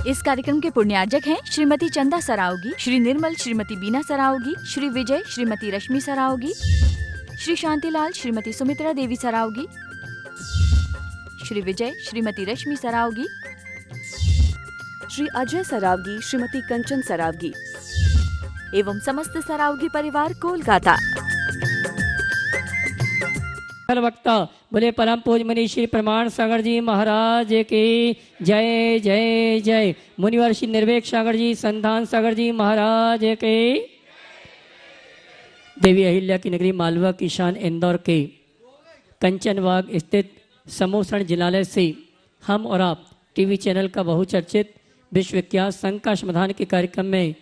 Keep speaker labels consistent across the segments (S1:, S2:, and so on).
S1: इस कार्यक्रम के पुण्यार्जक हैं श्रीमती चंदा सरावगी, श्री निर्मल श्रीमती बीना सरावगी, श्री विजय श्रीमती रश्मि सरावगी, श्री शांतिलाल श्रीमती सुमित्रा देवी सरावगी, श्री विजय श्रीमती रश्मि सरावगी,
S2: श्री अजय सरावगी, श्रीमती कंचन सरावगी
S1: एवं समस्त सरावगी परिवार कोलकाता।
S3: वक्ता बोले परम पूज मनीषी श्री प्रमाण सागर जी महाराज की जय जय जय। मुनिवर श्री निर्वेक सागर जी, संधान सागर जी महाराज के। देवी अहिल्या की नगरी मालवा की शान इंदौर के कंचनबाग स्थित समोसण जिलालय से हम और आप टीवी चैनल का बहुचर्चित विश्वविख्यात शंका समाधान के कार्यक्रम में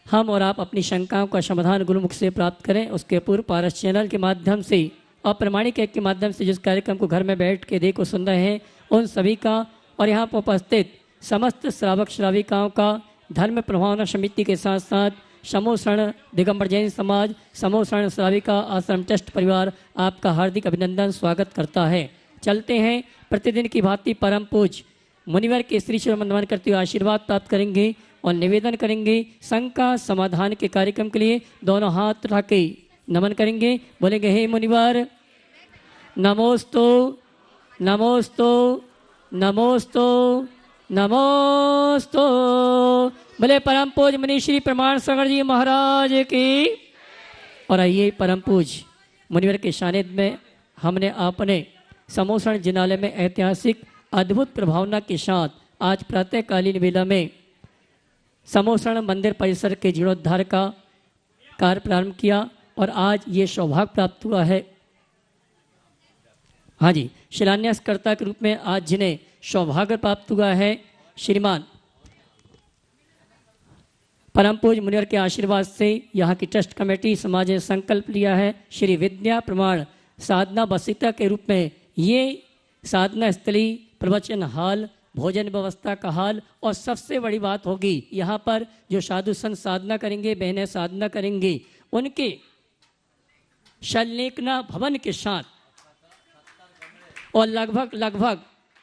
S3: हम और आप अपनी शंकाओं का समाधान गुरुमुख से प्राप्त करें। उसके पूर्व पारस चैनल के माध्यम से और प्रमाणिक ऐप के माध्यम से जिस कार्यक्रम को घर में बैठ के देखो सुन रहे हैं, उन सभी का और यहाँ पर उपस्थित समस्त श्रावक श्राविकाओं का धर्म प्रभावना समिति के साथ साथ समोसण दिगंबर जैन समाज, समोसण श्राविका आश्रम ट्रस्ट परिवार आपका हार्दिक अभिनंदन स्वागत करता है। चलते हैं प्रतिदिन की भांति परम पूज मुनिवर के श्री शिव वंदन करते हुए आशीर्वाद प्राप्त करेंगे और निवेदन करेंगे शंका समाधान के कार्यक्रम के लिए दोनों हाथ उठा के नमन करेंगे। बोलेंगे हे मुनिवर नमोस्तु नमोस्तु नमोस्तु नमोस्तु। बोले परम पूज मुनि श्री प्रमाण सागर जी महाराज की। और आइए परम पूज मुनिवर के सानिध्य में हमने अपने समोसण जिनालय में ऐतिहासिक अद्भुत प्रभावना के साथ आज प्रातःकालीन वेला में समोसण मंदिर परिसर के जीर्णोद्धार का कार्य प्रारंभ किया और आज ये सौभाग्य प्राप्त हुआ है। हाँ जी, शिलान्यासकर्ता के रूप में आज जिन्हें सौभाग्य प्राप्त हुआ है श्रीमान परम पूज मुनिवर के आशीर्वाद से यहाँ की ट्रस्ट कमेटी समाज ने संकल्प लिया है श्री विद्या प्रमाण साधना बसिता के रूप में ये साधना स्थली, प्रवचन हाल, भोजन व्यवस्था का हाल और सबसे बड़ी बात होगी यहाँ पर जो साधु संत साधना करेंगे, बहनें साधना करेंगे, उनके शल्लेखना भवन के साथ और लगभग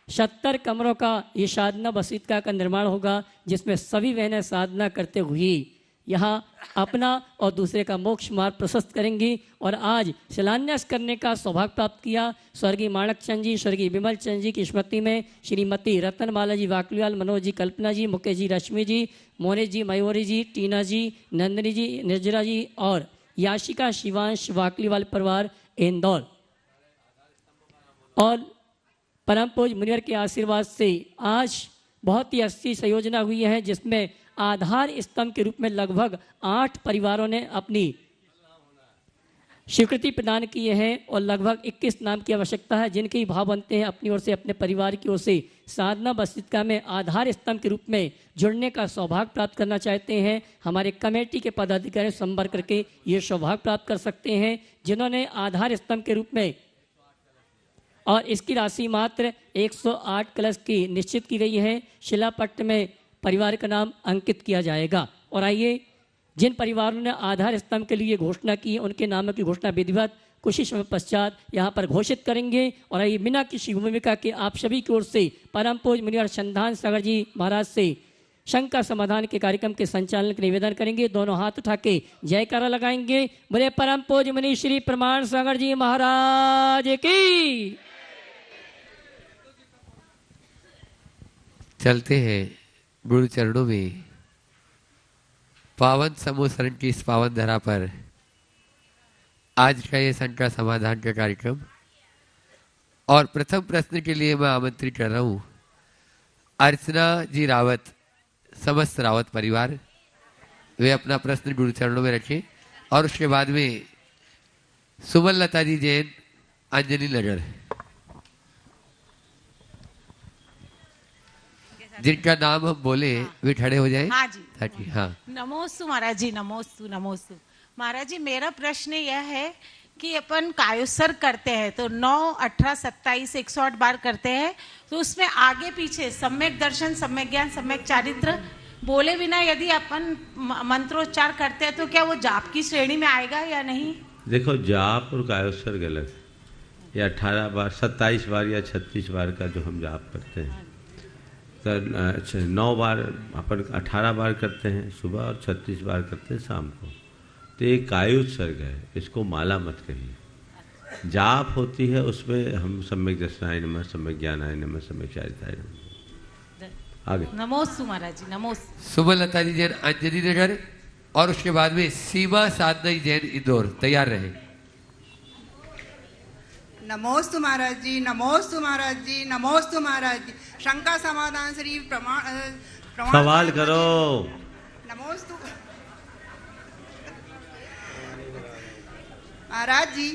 S3: 70 कमरों का ये साधना बसीता का निर्माण होगा जिसमें सभी बहनें साधना करते हुए यहाँ अपना और दूसरे का मोक्ष मार्ग प्रशस्त करेंगी। और आज शिलान्यास करने का सौभाग्य प्राप्त किया स्वर्गीय माणक चंद जी, स्वर्गीय विमल चंद जी की स्मृति में श्रीमती रतनमाला जी वाकलीवाल, मनोज जी, कल्पना जी, मुकेश जी, रश्मि जी, मोनिश जी, मयूरी जी, टीना जी, नंदिनी जी, निर्जरा जी और याशिका शिवांश वाकलीवाल परिवार इंदौर। और परम पूज मुनिवर के आशीर्वाद से आज बहुत ही अच्छी संयोजना हुई है जिसमें आधार स्तंभ के रूप में लगभग 8 परिवारों ने अपनी स्वीकृति प्रदान की है और लगभग 21 नाम की आवश्यकता है जिनके भाव बनते हैं अपनी ओर से, अपने परिवार की ओर से साधना बसिता में आधार स्तंभ के रूप में जुड़ने का सौभाग्य प्राप्त करना चाहते हैं। हमारे कमेटी के पदाधिकारी संपर्क करके ये सौभाग्य प्राप्त कर सकते हैं जिन्होंने आधार स्तंभ के रूप में, और इसकी राशि मात्र 108 कलश की निश्चित की गई है। शिलापट्ट में परिवार का नाम अंकित किया जाएगा। और आइए जिन परिवारों ने आधार स्तंभ के लिए घोषणा की उनके नामों की घोषणा विधिवत कुछ ही समय पश्चात यहाँ पर घोषित करेंगे। और आइए बिना किसी भूमिका के आप सभी की ओर से परम पूज मुनिवर संधान सागर जी महाराज से शंका समाधान के कार्यक्रम के संचालन का निवेदन करेंगे। दोनों हाथ उठा के जयकारा लगाएंगे। बोले परम पूज मुनि श्री प्रमाण सागर जी महाराज की।
S4: चलते हैं गुरु चरणों में पावन समोसरण की इस पावन धरा पर आज का ये शंका समाधान का कार्यक्रम। और प्रथम प्रश्न के लिए मैं आमंत्रित कर रहा हूँ अर्चना जी रावत, समस्त रावत परिवार, वे अपना प्रश्न गुरु चरणों में रखें। और उसके बाद में सुमन लता जी जैन, अंजलि नगर, जिनका नाम हम बोले वे खड़े हो जाएं।
S5: हाँ जी,
S4: ताकि हाँ।
S5: नमोस्तु महाराज जी, नमोस्तु नमोस्तु महाराज जी। मेरा प्रश्न यह है कि अपन कायोत्सर करते हैं तो 9, 18, 27, 108 बार करते हैं तो उसमें आगे पीछे सम्यक दर्शन, सम्यक ज्ञान, सम्यक चारित्र बोले बिना यदि अपन मंत्रोच्चार करते हैं तो क्या वो जाप की श्रेणी में आएगा या नहीं?
S6: देखो, जाप और कायोत्सर गलत है। या 18 बार, 27 बार या 36 बार का जो हम जाप करते हैं अच्छा 9 बार अपन 18 बार करते हैं सुबह और 36 बार करते हैं शाम को। तो ये कायोत्सर्ग है, इसको माला मत कहिए। जाप होती है उसमें हम सम्यक दर्शनाय नमः, सम्यक ज्ञानाय नमः, सम्यक चारित्राय नमः। आगे
S5: नमोस्तु महाराज जी, नमोस्तु।
S4: सुमलता जी जैन अंजलि नगर और उसके बाद में सीमा साधना जैन इंदौर। तैयार रहे।
S7: नमोस्तु महाराज जी, नमोस्तु महाराज जी, नमोस्तु महाराज जी। शंका समाधान श्री प्रमाण
S6: सवाल करो।
S7: नमोस्तु महाराज जी,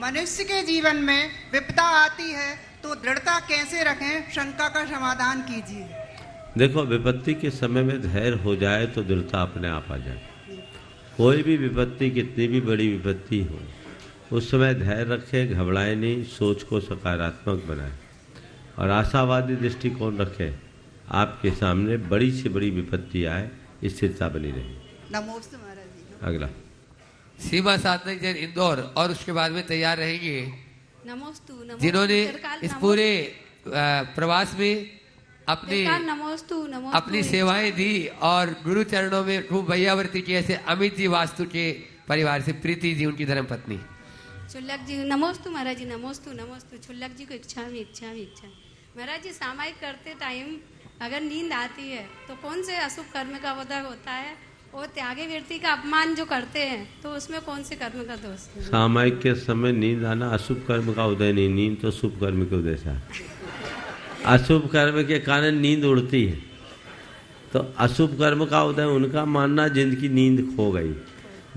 S7: मनुष्य के जीवन में विपदा आती है तो दृढ़ता कैसे रखें, शंका का समाधान कीजिए।
S6: देखो, विपत्ति के समय में धैर्य हो जाए तो दृढ़ता अपने आप आ जाए। कोई भी विपत्ति, कितनी भी बड़ी विपत्ति हो, उस समय धैर्य रखे, घबराए नहीं, सोच को सकारात्मक बनाए और आशावादी दृष्टिकोण रखे। आपके सामने बड़ी से बड़ी विपत्ति आए, स्थिरता बनी रहे।
S7: नमोस्तु महाराज जी।
S6: अगला
S4: सीमा साधना जैन इंदौर और उसके बाद में तैयार रहेंगे
S8: नमोस्तु, नमोस्तु,
S4: जिन्होंने
S8: चिरकाल
S4: इस पूरे प्रवास में
S8: नमोस्तु, नमोस्तु,
S4: अपनी सेवाएं दी और गुरु चरणों में खूब भैयावर्ती की। ऐसे अमित जी वास्तु के परिवार से प्रीति जी उनकी धर्मपत्नी।
S8: छुल्लक जी नमोस्तु महाराज जी, नमोस्तु, नमोस्तु। छुल्लक जी को इच्छा महाराज जी, सामायिक करते टाइम अगर नींद आती है तो कौन से अशुभ कर्म का उदय होता है, और त्यागी व्यक्ति का अपमान जो करते हैं तो उसमें कौन से कर्म का दोष है?
S6: सामायिक के समय नींद आना अशुभ कर्म का उदय नहीं, नींद तो शुभ कर्म के उदय से है। अशुभ कर्म के कारण नींद उड़ती है, तो अशुभ कर्म का उदय उनका मानना जिनकी नींद खो गई।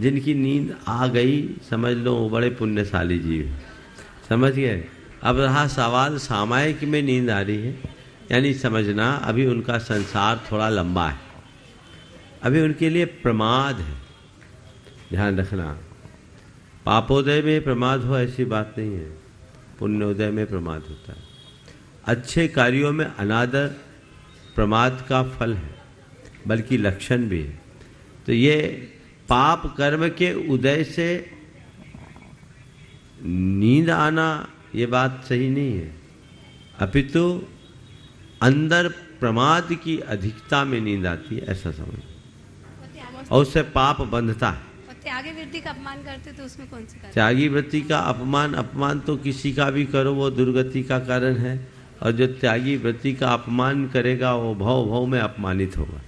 S6: जिनकी नींद आ गई समझ लो वो बड़े पुण्यशाली जीव है। समझ गए? अब रहा सवाल सामायिक में नींद आ रही है, यानी समझना अभी उनका संसार थोड़ा लंबा है, अभी उनके लिए प्रमाद है। ध्यान रखना, पापोदय में प्रमाद हो ऐसी बात नहीं है, पुण्योदय में प्रमाद होता है। अच्छे कार्यों में अनादर प्रमाद का फल है, बल्कि लक्षण भी है। तो ये पाप कर्म के उदय से नींद आना ये बात सही नहीं है, अपितु अंदर प्रमाद की अधिकता में नींद आती है, ऐसा समझ। और उससे पाप बंधता है।
S8: और त्यागी वृत्ति का अपमान करते तो उसमें कौन से कारण?
S6: त्यागी वृत्ति का अपमान तो किसी का भी करो वो दुर्गति का कारण है, और जो त्यागी वृत्ति का अपमान करेगा वो भव में अपमानित होगा।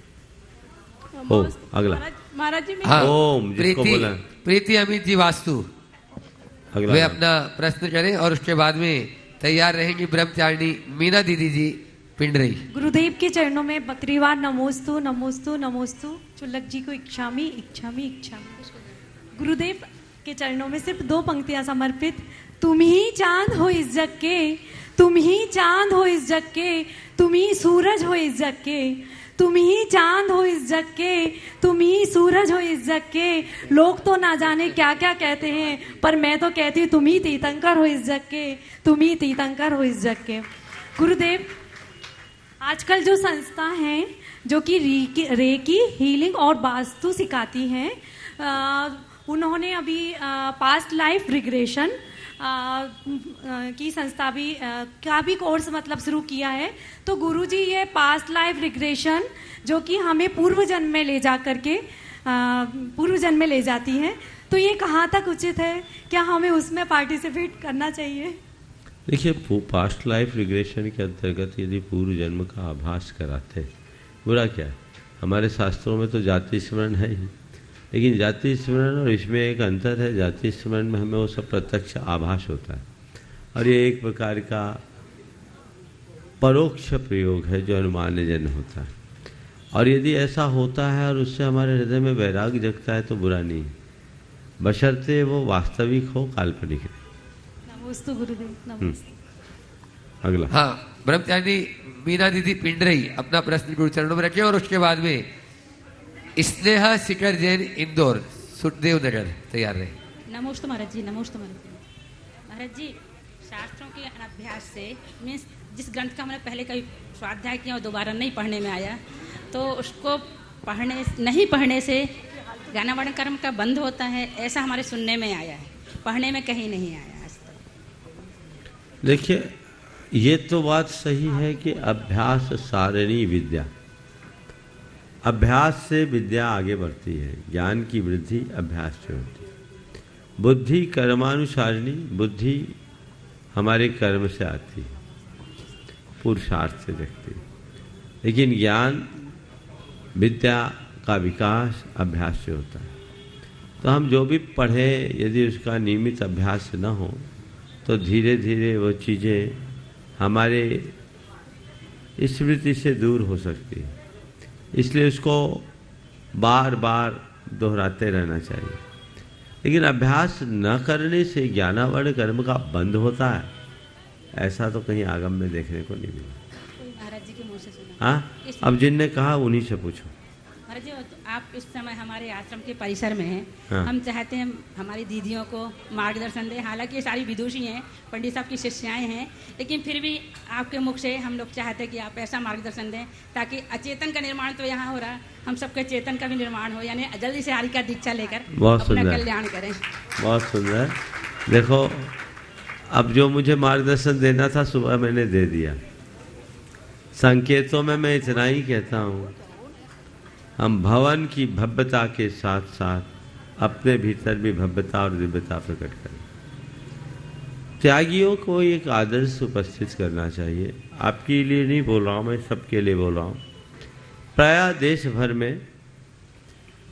S6: ओ अगला
S5: महाराज जी,
S4: हाँ,
S6: ओम जिसको बोला
S4: प्रीति अमित जी वास्तु।
S6: अगला
S4: वे अपना प्रश्न करें और उसके बाद में तैयार रहेंगी ब्रह्मचारिणी मीना दीदी जी पिंडरई।
S9: गुरुदेव के चरणों में 32 बार नमोस्तु, नमोस्तु, नमोस्तु। चुल्लक जी को इच्छामी। गुरुदेव के चरणों में सिर्फ 2 पंक्तियां समर्पित। तुम ही चांद हो इस जग के, तुम ही चांद हो इस जग के, तुम ही सूरज हो इस जग के, तुम ही चांद हो इस जग के, तुम ही सूरज हो इस जग के। लोग तो ना जाने क्या क्या कहते हैं, पर मैं तो कहती हूँ तुम ही तीर्थंकर हो इस जग के, तुम ही तीर्थंकर हो इस जग के। गुरुदेव, आजकल जो संस्था हैं जो कि रेकी हीलिंग और वास्तु सिखाती हैं, उन्होंने अभी पास्ट लाइफ रिग्रेशन की संस्था भी का भी कोर्स मतलब शुरू किया है। तो गुरुजी ये पास्ट लाइफ रिग्रेशन जो कि हमें पूर्व जन्म में ले जा करके पूर्व जन्म में ले जाती है, तो ये कहाँ तक उचित है? क्या हमें उसमें पार्टिसिपेट करना चाहिए?
S6: देखिए, पास्ट लाइफ रिग्रेशन के अंतर्गत यदि पूर्व जन्म का आभास कराते हैं, बुरा क्या है? हमारे शास्त्रों में तो जाति स्मरण है ही, लेकिन जाति स्मरण और इसमें एक अंतर है। जाति स्मरण में हमें वो सब प्रत्यक्ष आभास होता है, और ये एक प्रकार का परोक्ष प्रयोग है जो अनुमान्य जन्म होता है। और यदि ऐसा होता है और उससे हमारे हृदय में वैराग्य जगता है तो बुरा नहीं है, बशर्ते वो वास्तविक हो, काल्पनिक है।
S9: नमोस्तु गुरुदेव, नमोस्तु।
S6: अगला
S4: हाँ, ब्रह्मचारिणी मीना दीदी पिंडरई अपना प्रश्न गुरु चरणों में रखें और उसके बाद में स्नेहा शिखर जैन इंदौर सुखदेव नगर। तैयार रहे।
S10: नमोस्तु महाराज जी, नमोस्तु महाराज जी। महाराज जी, शास्त्रों के अभ्यास से मीन्स जिस ग्रंथ का हमने पहले कभी स्वाध्याय किया और दोबारा नहीं पढ़ने में आया, तो उसको नहीं पढ़ने से गाना वाणा कर्म का बंद होता है, ऐसा हमारे सुनने में आया है, पढ़ने में कहीं नहीं आया आज तक।
S6: देखिए, ये तो बात सही है कि अभ्यास सारिणी विद्या, अभ्यास से विद्या आगे बढ़ती है। ज्ञान की वृद्धि अभ्यास से होती है। बुद्धि कर्मानुसारिणी, बुद्धि हमारे कर्म से आती है, पुरुषार्थ से देखती है। लेकिन ज्ञान विद्या का विकास अभ्यास से होता है। तो हम जो भी पढ़ें, यदि उसका नियमित अभ्यास न हो तो धीरे धीरे वो चीज़ें हमारे स्मृति से दूर हो सकती है। इसलिए उसको बार बार दोहराते रहना चाहिए। लेकिन अभ्यास न करने से ज्ञानावर्ण कर्म का बंद होता है, ऐसा तो कहीं आगम में देखने को नहीं मिला।
S10: महाराज जी के मुँह से सुना।
S6: हाँ, अब जिनने कहा उन्हीं से पूछो।
S10: महाराज जी, आप इस समय हमारे आश्रम के परिसर में हैं।
S6: हाँ।
S10: हम चाहते हैं हमारी दीदियों को मार्गदर्शन दें। हालांकि ये सारी विदुषी हैं, पंडित साहब की शिष्याएं हैं, लेकिन फिर भी आपके मुख से हम लोग चाहते हैं कि आप ऐसा मार्गदर्शन दें ताकि अचेतन का निर्माण तो यहाँ हो रहा है, हम सबके चेतन का भी निर्माण हो, यानी जल्दी से हरि का दीक्षा लेकर अपना कल्याण करें।
S6: बहुत सुंदर। देखो, अब जो मुझे मार्गदर्शन देना था सुबह मैंने दे दिया। संकेतों में मैं इतना ही कहता हूँ, हम भवन की भव्यता के साथ साथ अपने भीतर भी भव्यता और दिव्यता प्रकट करें। त्यागियों को एक आदर्श उपस्थित करना चाहिए। आपके लिए नहीं बोल रहा हूँ, मैं सबके लिए बोल रहा हूँ। प्रायः देश भर में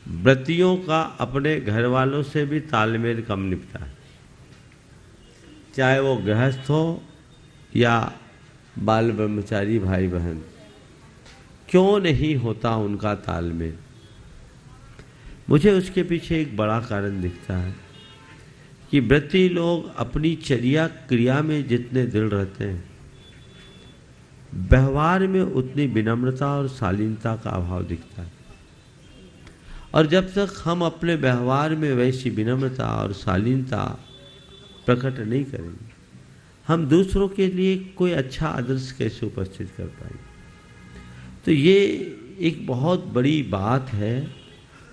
S6: व्रतियों का अपने घर वालों से भी तालमेल कम निपटा है, चाहे वो गृहस्थ हो या बाल ब्रह्मचारी भाई बहन। क्यों नहीं होता उनका तालमेल? मुझे उसके पीछे एक बड़ा कारण दिखता है कि व्रती लोग अपनी चर्या क्रिया में जितने दृढ़ रहते हैं, व्यवहार में उतनी विनम्रता और शालीनता का अभाव दिखता है। और जब तक हम अपने व्यवहार में वैसी विनम्रता और शालीनता प्रकट नहीं करेंगे, हम दूसरों के लिए कोई अच्छा आदर्श कैसे उपस्थित कर पाएंगे? तो ये एक बहुत बड़ी बात है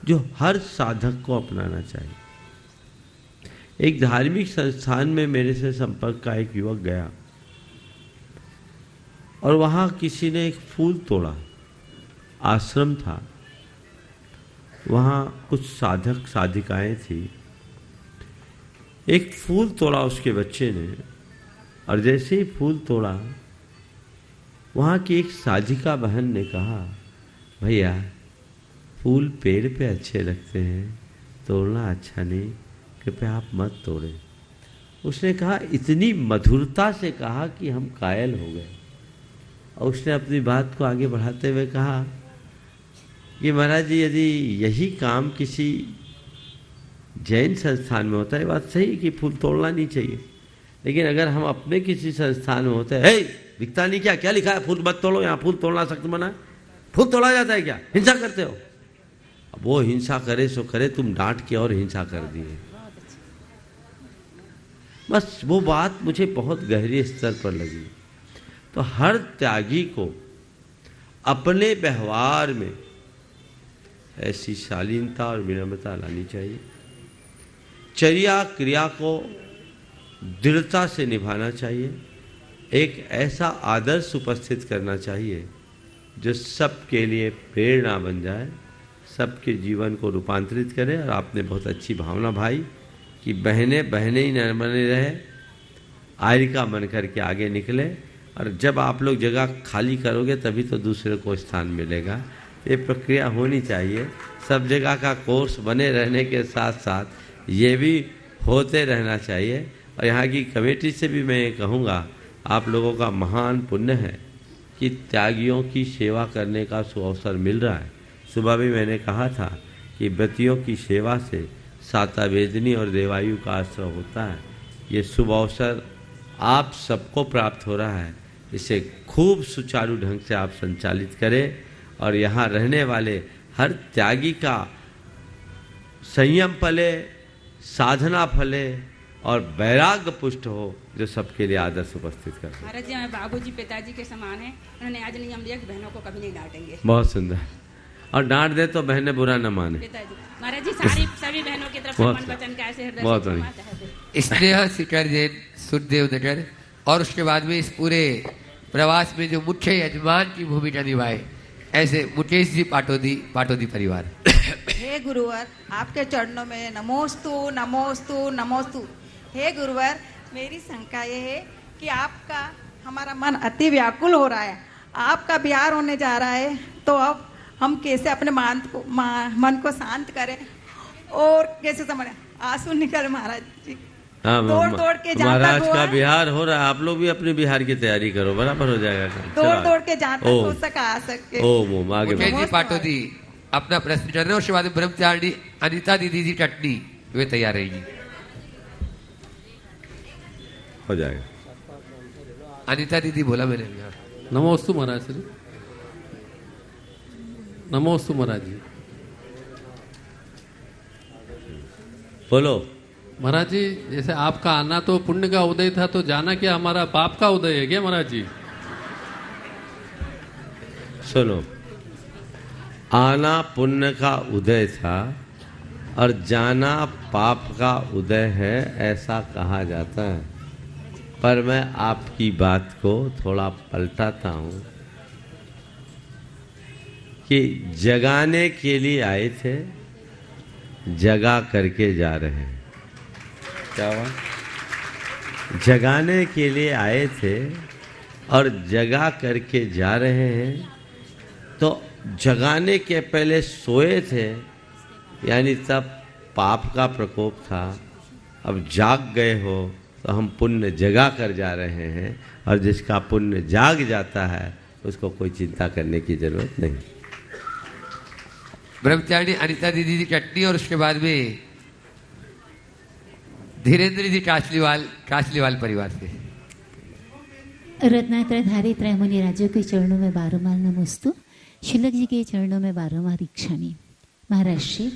S6: जो हर साधक को अपनाना चाहिए। एक धार्मिक संस्थान में मेरे से संपर्क का एक युवक गया और वहाँ किसी ने एक फूल तोड़ा। आश्रम था, वहाँ कुछ साधक साधिकाएं थी। एक फूल तोड़ा उसके बच्चे ने, और जैसे ही फूल तोड़ा, वहाँ की एक साधिका बहन ने कहा, भैया फूल पेड़ पे अच्छे लगते हैं, तोड़ना अच्छा नहीं, कृपया आप मत तोड़ें। उसने कहा, इतनी मधुरता से कहा कि हम कायल हो गए। और उसने अपनी बात को आगे बढ़ाते हुए कहा कि महाराज जी, यदि यही काम किसी जैन संस्थान में होता है, बात सही कि फूल तोड़ना नहीं चाहिए, लेकिन अगर हम अपने किसी संस्थान में होते हैं, दिखता नहीं क्या लिखा है, फूल मत तोड़ो, यहाँ फूल तोड़ना सख्त मना है, फूल तोड़ा जाता है क्या, हिंसा करते हो? अब वो हिंसा करे सो करे, तुम डांट के और हिंसा कर दिए। बस वो बात मुझे बहुत गहरे स्तर पर लगी। तो हर त्यागी को अपने व्यवहार में ऐसी शालीनता और विनम्रता लानी चाहिए। चर्या क्रिया को दृढ़ता से निभाना चाहिए। एक ऐसा आदर्श उपस्थित करना चाहिए जो सबके लिए प्रेरणा बन जाए, सबके जीवन को रूपांतरित करे। और आपने बहुत अच्छी भावना भाई कि बहनें बहनें ही न बने रहे, आर्य का मन करके आगे निकले। और जब आप लोग जगह खाली करोगे तभी तो दूसरे को स्थान मिलेगा। ये प्रक्रिया होनी चाहिए। सब जगह का कोर्स बने रहने के साथ साथ ये भी होते रहना चाहिए। और यहाँ की कमेटी से भी मैं ये कहूँगा, आप लोगों का महान पुण्य है कि त्यागियों की सेवा करने का सुअवसर मिल रहा है। सुबह भी मैंने कहा था कि व्रतियों की सेवा से साता वेदनी और देवायु का आश्रय होता है। ये शुभ अवसर आप सबको प्राप्त हो रहा है। इसे खूब सुचारू ढंग से आप संचालित करें और यहाँ रहने वाले हर त्यागी का संयम फले, साधना फले और वैराग्य पुष्ट हो, जो सबके लिए आदर्श उपस्थित कर।
S10: महाराज जी, हमें बाबूजी पिताजी के समान है, उन्होंने आज नियम दिया कि बहनों को कभी नहीं डांटेंगे।
S6: बहुत सुंदर। और डांट दे तो बहनें बुरा न माने।
S10: पिताजी, महाराज जी, सभी बहनों की तरफ से मन वचन का ऐसे हृदय
S6: बहुत
S10: से
S6: स्नेह शिखर जैन, सुखदेव नगर,
S4: और उसके बाद में इस पूरे प्रवास में जो मुख्य यजमान की भूमिका निभाए, ऐसे मुकेश जी पाटोदी परिवार।
S11: हे गुरुवर, आपके चरणों में नमोस्तु नमोस्तु नमोस्तु। हे गुरुवर, मेरी शंका ये है कि आपका हमारा मन अति व्याकुल हो रहा है, आपका बिहार होने जा रहा है, तो अब हम कैसे अपने मन को शांत करें और कैसे समझ आंसू निकल महाराज जी। दौड़ के
S6: महाराज का बिहार हो रहा है, आप लोग भी अपने बिहार की तैयारी करो, बराबर हो जाएगा।
S11: दौड़ के जहाँ तक हो सका आ सके।
S6: ओम आगे
S4: जी पाटोदी अपना प्रश्न कर रहे हैं, उसके बाद ब्रह्मचारिणी अनिता दीदी जी टटनी वे तैयार रहेगी।
S6: हो जाएगा।
S4: अनिता दीदी बोला मैंने।
S12: नमोस्तु महाराज श्री, नमोस्तु महाराज जी।
S6: बोलो
S12: महाराज जी, जैसे आपका आना तो पुण्य का उदय था, तो जाना क्या हमारा पाप का उदय है क्या महाराज जी?
S6: सुनो, आना पुण्य का उदय था और जाना पाप का उदय है, ऐसा कहा जाता है। पर मैं आपकी बात को थोड़ा पलटाता हूँ कि जगाने के लिए आए थे, जगा करके जा रहे हैं। क्या हुआ? जगाने के लिए आए थे और जगा करके जा रहे हैं, तो जगाने के पहले सोए थे, यानी तब पाप का प्रकोप था। अब जाग गए हो तो हम पुण्य जगा कर जा रहे हैं, और जिसका पुण्य जाग जाता है उसको कोई चिंता करने की जरूरत नहीं।
S4: ब्रह्मचारिणी अनिता दीदी जी टटनी और उसके बाद में धीरेन्द्र जी कासलीवाल परिवार से।
S13: रत्नात्रयधारी त्रयमुनि राज्यों के चरणों में बारंबार नमोस्तु, शुल्लक जी के चरणों में बारंबार इच्छामी। महाराज श्री,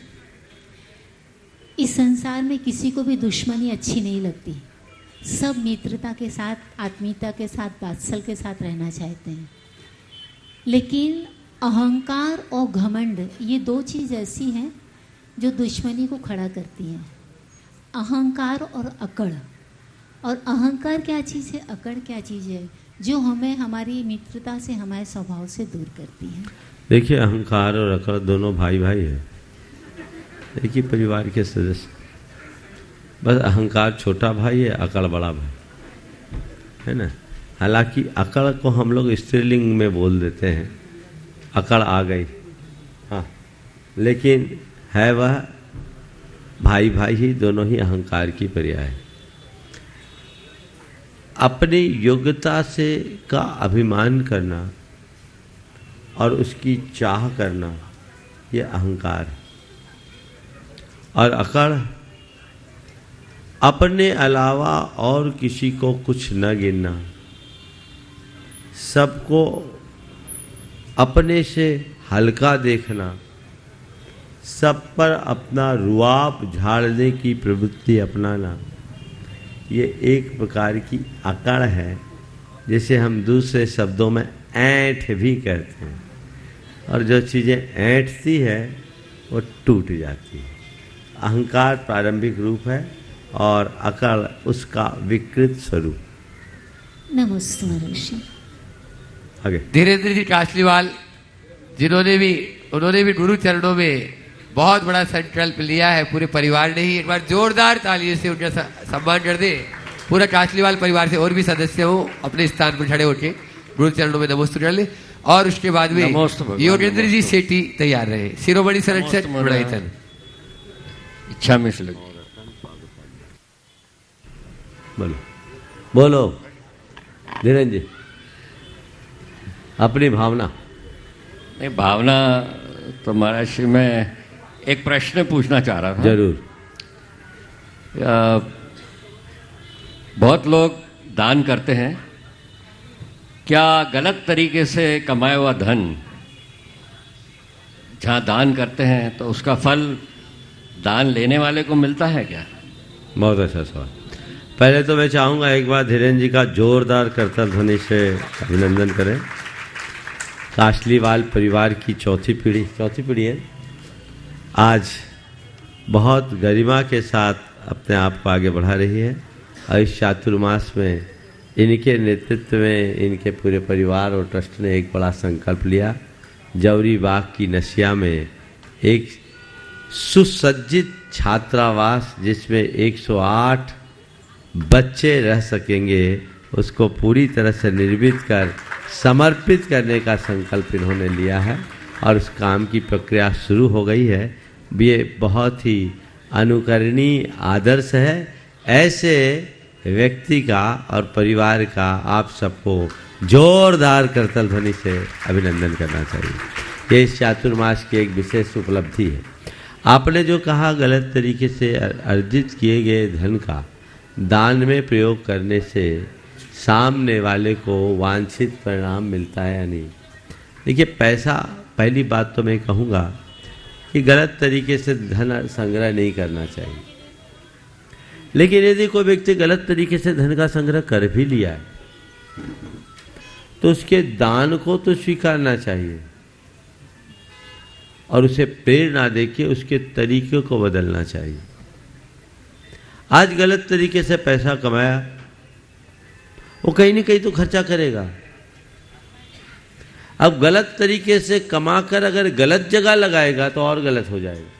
S13: इस संसार में किसी को भी दुश्मनी अच्छी नहीं लगती, सब मित्रता के साथ, आत्मीयता के साथ, वात्सल के साथ रहना चाहते हैं। लेकिन अहंकार और घमंड, ये दो चीज़ ऐसी हैं जो दुश्मनी को खड़ा करती हैं। अहंकार और अकड़। और अहंकार क्या चीज़ है, अकड़ क्या चीज़ है, जो हमें हमारी मित्रता से, हमारे स्वभाव से दूर करती है।
S6: देखिए, अहंकार और अकड़ दोनों भाई भाई है, एक ही परिवार के सदस्य। बस अहंकार छोटा भाई है, अकड़ बड़ा भाई है ना। हालांकि अकड़ को हम लोग स्त्रीलिंग में बोल देते हैं, अकड़ आ गई, हाँ, लेकिन है वह भाई भाई ही, दोनों ही अहंकार की पर्याय है। अपनी योग्यता से का अभिमान करना और उसकी चाह करना, ये अहंकार है। और अकड़ अपने अलावा और किसी को कुछ न गिनना, सबको अपने से हल्का देखना, सब पर अपना रुआब झाड़ने की प्रवृत्ति अपनाना, ये एक प्रकार की अकड़ है, जिसे हम दूसरे शब्दों में ऐंठ भी कहते हैं। और जो चीज़ें ऐंठती है वो टूट जाती है। अहंकार प्रारंभिक रूप है और अकड़ उसका विकृत स्वरूप।
S13: नमस्ते महर्षि।
S6: आगे
S4: धीरेन्द्र जी कासलीवाल, उन्होंने भी गुरु चरणों में बहुत बड़ा संकल्प लिया है, पूरे परिवार ने ही। एक बार जोरदार तालियों से उनका सम्मान कर दे। पूरा कासलीवाल परिवार से और भी सदस्य हो अपने स्थान पर खड़े होकर गुरु चरणों में नमस्ते कर ले। और उसके बाद में योगेंद्र जी सेठी तैयार रहे, शिरोमणि संरक्षक गुणायतन।
S14: इच्छा में से
S6: बोलो धीरेन्द्र जी अपनी भावना।
S14: नहीं, भावना तो महाराज श्री, मैं एक प्रश्न पूछना चाह रहा था।
S6: जरूर।
S14: बहुत लोग दान करते हैं, क्या गलत तरीके से कमाया हुआ धन जहाँ दान करते हैं तो उसका फल दान लेने वाले को मिलता है क्या?
S6: बहुत अच्छा सवाल। पहले तो मैं चाहूँगा एक बार धीरेन्द्र जी का जोरदार करतल ध्वनि से अभिनंदन करें। कासलीवाल परिवार की चौथी पीढ़ी है, आज बहुत गरिमा के साथ अपने आप को आगे बढ़ा रही है। और इस चातुर्मास में इनके नेतृत्व में इनके पूरे परिवार और ट्रस्ट ने एक बड़ा संकल्प लिया। जौरी बाग की नसिया में एक सुसज्जित छात्रावास जिसमें 108 बच्चे रह सकेंगे, उसको पूरी तरह से निर्मित कर समर्पित करने का संकल्प इन्होंने लिया है और उस काम की प्रक्रिया शुरू हो गई है। ये बहुत ही अनुकरणीय आदर्श है। ऐसे व्यक्ति का और परिवार का आप सबको जोरदार करतल ध्वनि से अभिनंदन करना चाहिए। ये इस चातुर्मास की एक विशेष उपलब्धि है। आपने जो कहा गलत तरीके से अर्जित किए गए धन का दान में प्रयोग करने से सामने वाले को वांछित परिणाम मिलता है या नहीं। देखिए, पैसा, पहली बात तो मैं कहूँगा कि गलत तरीके से धन संग्रह नहीं करना चाहिए, लेकिन यदि कोई व्यक्ति गलत तरीके से धन का संग्रह कर भी लिया है तो उसके दान को तो स्वीकारना चाहिए और उसे प्रेरणा देके उसके तरीके को बदलना चाहिए। आज गलत तरीके से पैसा कमाया, वो कहीं ना कहीं तो खर्चा करेगा। अब गलत तरीके से कमाकर अगर गलत जगह लगाएगा तो और गलत हो जाएगा,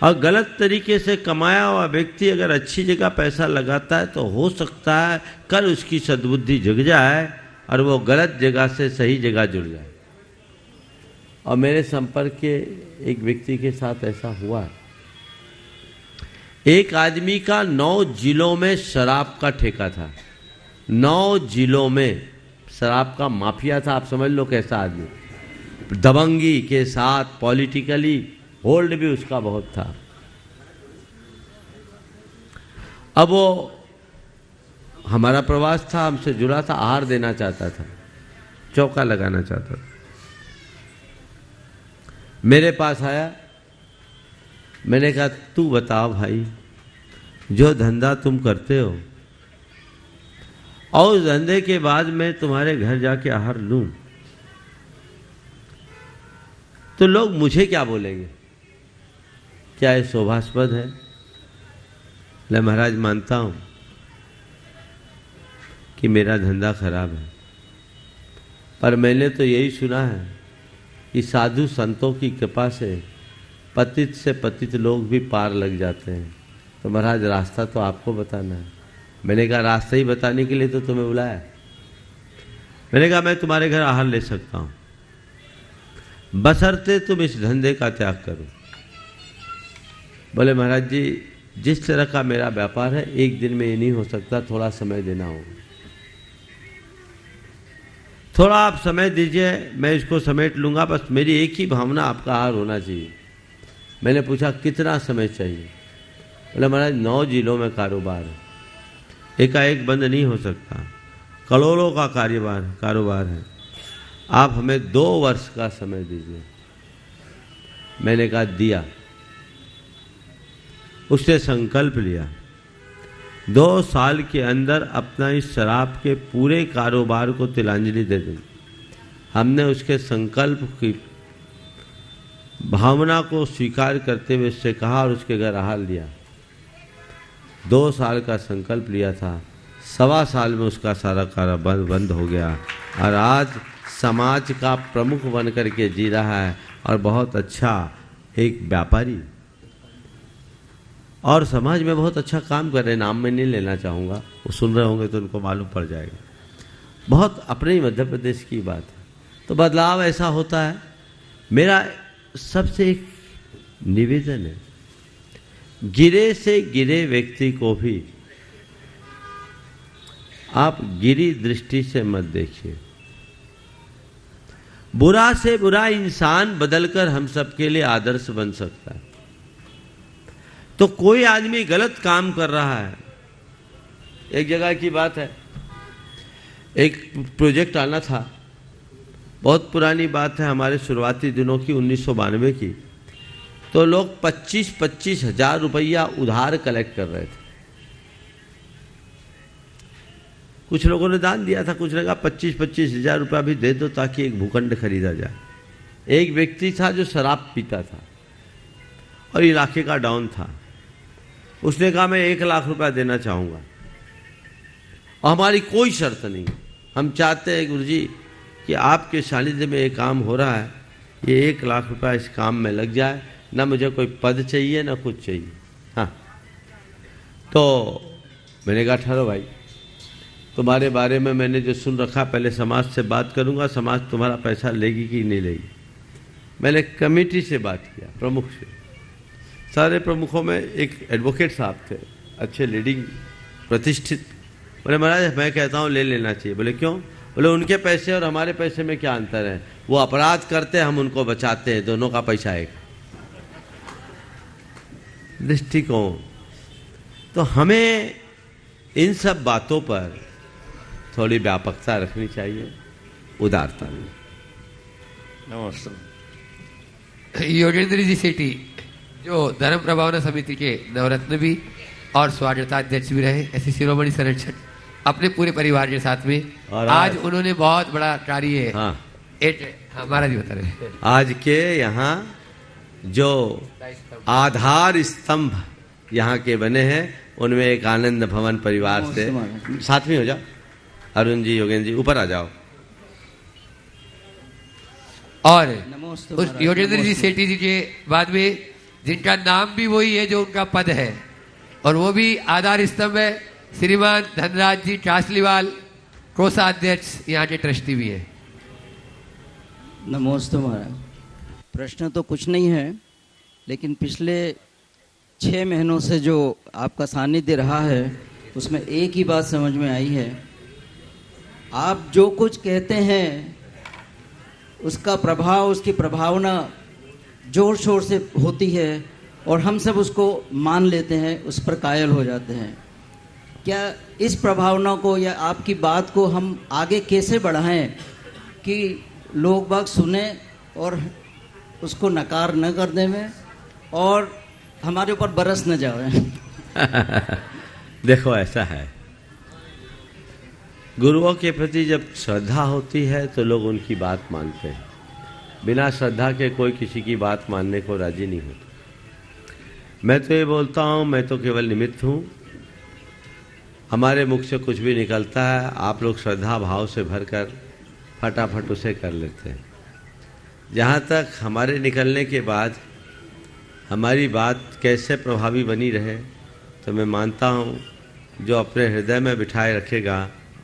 S6: और गलत तरीके से कमाया हुआ व्यक्ति अगर अच्छी जगह पैसा लगाता है तो हो सकता है कल उसकी सद्बुद्धि जग जाए और वो गलत जगह से सही जगह जुड़ जाए। और मेरे संपर्क के एक व्यक्ति के साथ ऐसा हुआ है। एक आदमी का 9 जिलों में शराब का ठेका था। 9 जिलों में शराब का माफिया था। आप समझ लो कैसा आदमी, दबंगी के साथ पॉलिटिकली होल्ड भी उसका बहुत था। अब वो हमारा प्रवास था, हमसे जुड़ा था, आहार देना चाहता था, चौका लगाना चाहता था। मेरे पास आया, मैंने कहा तू बताओ भाई, जो धंधा तुम करते हो और उस धंधे के बाद मैं तुम्हारे घर जाके आहार लूं तो लोग मुझे क्या बोलेंगे? क्या ये शोभास्पद है? मैं महाराज मानता हूं कि मेरा धंधा खराब है, पर मैंने तो यही सुना है कि साधु संतों की कृपा से पतित लोग भी पार लग जाते हैं। तो महाराज रास्ता तो आपको बताना है। मैंने कहा रास्ता ही बताने के लिए तो तुम्हें बुलाया। मैंने कहा मैं तुम्हारे घर आहार ले सकता हूं, बशर्ते तुम इस धंधे का त्याग करो। बोले महाराज जी, जिस तरह का मेरा व्यापार है एक दिन में ये नहीं हो सकता, थोड़ा समय देना होगा। थोड़ा आप समय दीजिए, मैं इसको समेट लूंगा, बस मेरी एक ही भावना आपका आहार होना चाहिए। मैंने पूछा कितना समय चाहिए? बोले महाराज 9 जिलों में कारोबार है, एकाएक बंद नहीं हो सकता, करोड़ों का कारोबार है, आप हमें 2 वर्ष का समय दीजिए। मैंने कहा दिया। उसने संकल्प लिया 2 साल के अंदर अपना इस शराब के पूरे कारोबार को तिलांजलि दे दें। हमने उसके संकल्प की भावना को स्वीकार करते हुए उससे कहा और उसके घर आहार लिया। 2 साल का संकल्प लिया था, 1.25 साल में उसका सारा कारोबार बंद हो गया और आज समाज का प्रमुख बन करके जी रहा है और बहुत अच्छा एक व्यापारी और समाज में बहुत अच्छा काम कर रहे हैं। नाम मैं नहीं लेना चाहूँगा, वो सुन रहे होंगे तो उनको मालूम पड़ जाएगा। बहुत अपने ही मध्य प्रदेश की बात है। तो बदलाव ऐसा होता है। मेरा सबसे एक निवेदन है, गिरे से गिरे व्यक्ति को भी आप गिरी दृष्टि से मत देखिए। बुरा से बुरा इंसान बदलकर हम सबके लिए आदर्श बन सकता है। तो कोई आदमी गलत काम कर रहा है, एक जगह की बात है, एक प्रोजेक्ट आना था, बहुत पुरानी बात है, हमारे शुरुआती दिनों की 1992 की। तो लोग 25-25 हजार रुपया उधार कलेक्ट कर रहे थे। कुछ लोगों ने दान दिया था, कुछ ने कहा 25-25 हजार रुपया भी दे दो ताकि एक भूखंड खरीदा जाए। एक व्यक्ति था जो शराब पीता था और इलाके का डॉन था। उसने कहा मैं 1 लाख रुपया देना चाहूँगा। और हमारी कोई शर्त नहीं। हम चाहते हैं गुरुजी कि आपके सानिध्य में ये काम हो रहा है, ये 1 लाख रुपया इस काम में लग जाए, ना मुझे कोई पद चाहिए ना कुछ चाहिए। हाँ, तो मैंने कहा ठहरो भाई, तुम्हारे बारे में मैंने जो सुन रखा, पहले समाज से बात करूंगा, समाज तुम्हारा पैसा लेगी कि नहीं लेगी। मैंने कमेटी से बात किया, प्रमुख से, सारे प्रमुखों में एक एडवोकेट साहब थे, अच्छे लीडिंग प्रतिष्ठित। बोले महाराज मैं कहता हूँ ले लेना चाहिए। बोले क्यों? बोले उनके पैसे और हमारे पैसे में क्या अंतर है, वो अपराध करते हैं, हम उनको बचाते हैं, दोनों का पैसा एक। दृष्टिकोण। तो हमें इन सब बातों पर थोड़ी व्यापकता रखनी चाहिए, उदारता नहीं।
S14: नमस्ते।
S4: योगेंद्र जी सेठी जो धर्म प्रभावना समिति के नवरत्न भी और स्वागता अध्यक्ष भी रहे, ऐसे शिरोमणि संरक्षक अपने पूरे परिवार के साथ में, और आज उन्होंने बहुत बड़ा कार्य हमारा जी बता रहे।
S6: आज के यहाँ जो आधार स्तंभ यहाँ के बने हैं, उनमें एक आनंद भवन परिवार से, साथ में हो जाओ अरुण जी, योगेंद्र जी ऊपर आ जाओ।
S4: और उस योगेंद्र जी सेठी जी के बाद में जिनका नाम भी वही है जो उनका पद है, और वो भी आधार स्तंभ है, श्रीमान धनराज जी कासलीवाल, कोषाध्यक्ष, यहाँ के ट्रस्टी भी है।
S15: नमस्ते महाराज। प्रश्न तो कुछ नहीं है, लेकिन पिछले 6 महीनों से जो आपका सानिध्य रहा है, उसमें एक ही बात समझ में आई है, आप जो कुछ कहते हैं उसका प्रभाव, उसकी प्रभावना जोर शोर से होती है, और हम सब उसको मान लेते हैं, उस पर कायल हो जाते हैं। क्या इस प्रभावना को या आपकी बात को हम आगे कैसे बढ़ाएं कि लोग बाग सुने और उसको नकार न कर दें में, और हमारे ऊपर बरस न जाए?
S6: देखो ऐसा है, गुरुओं के प्रति जब श्रद्धा होती है तो लोग उनकी बात मानते हैं। बिना श्रद्धा के कोई किसी की बात मानने को राजी नहीं होता। मैं तो ये बोलता हूँ, मैं तो केवल निमित्त हूँ, हमारे मुख से कुछ भी निकलता है, आप लोग श्रद्धा भाव से भरकर फटाफट उसे कर लेते हैं। जहाँ तक हमारे निकलने के बाद हमारी बात कैसे प्रभावी बनी रहे, तो मैं मानता हूँ जो अपने हृदय में बिठाए रखेगा,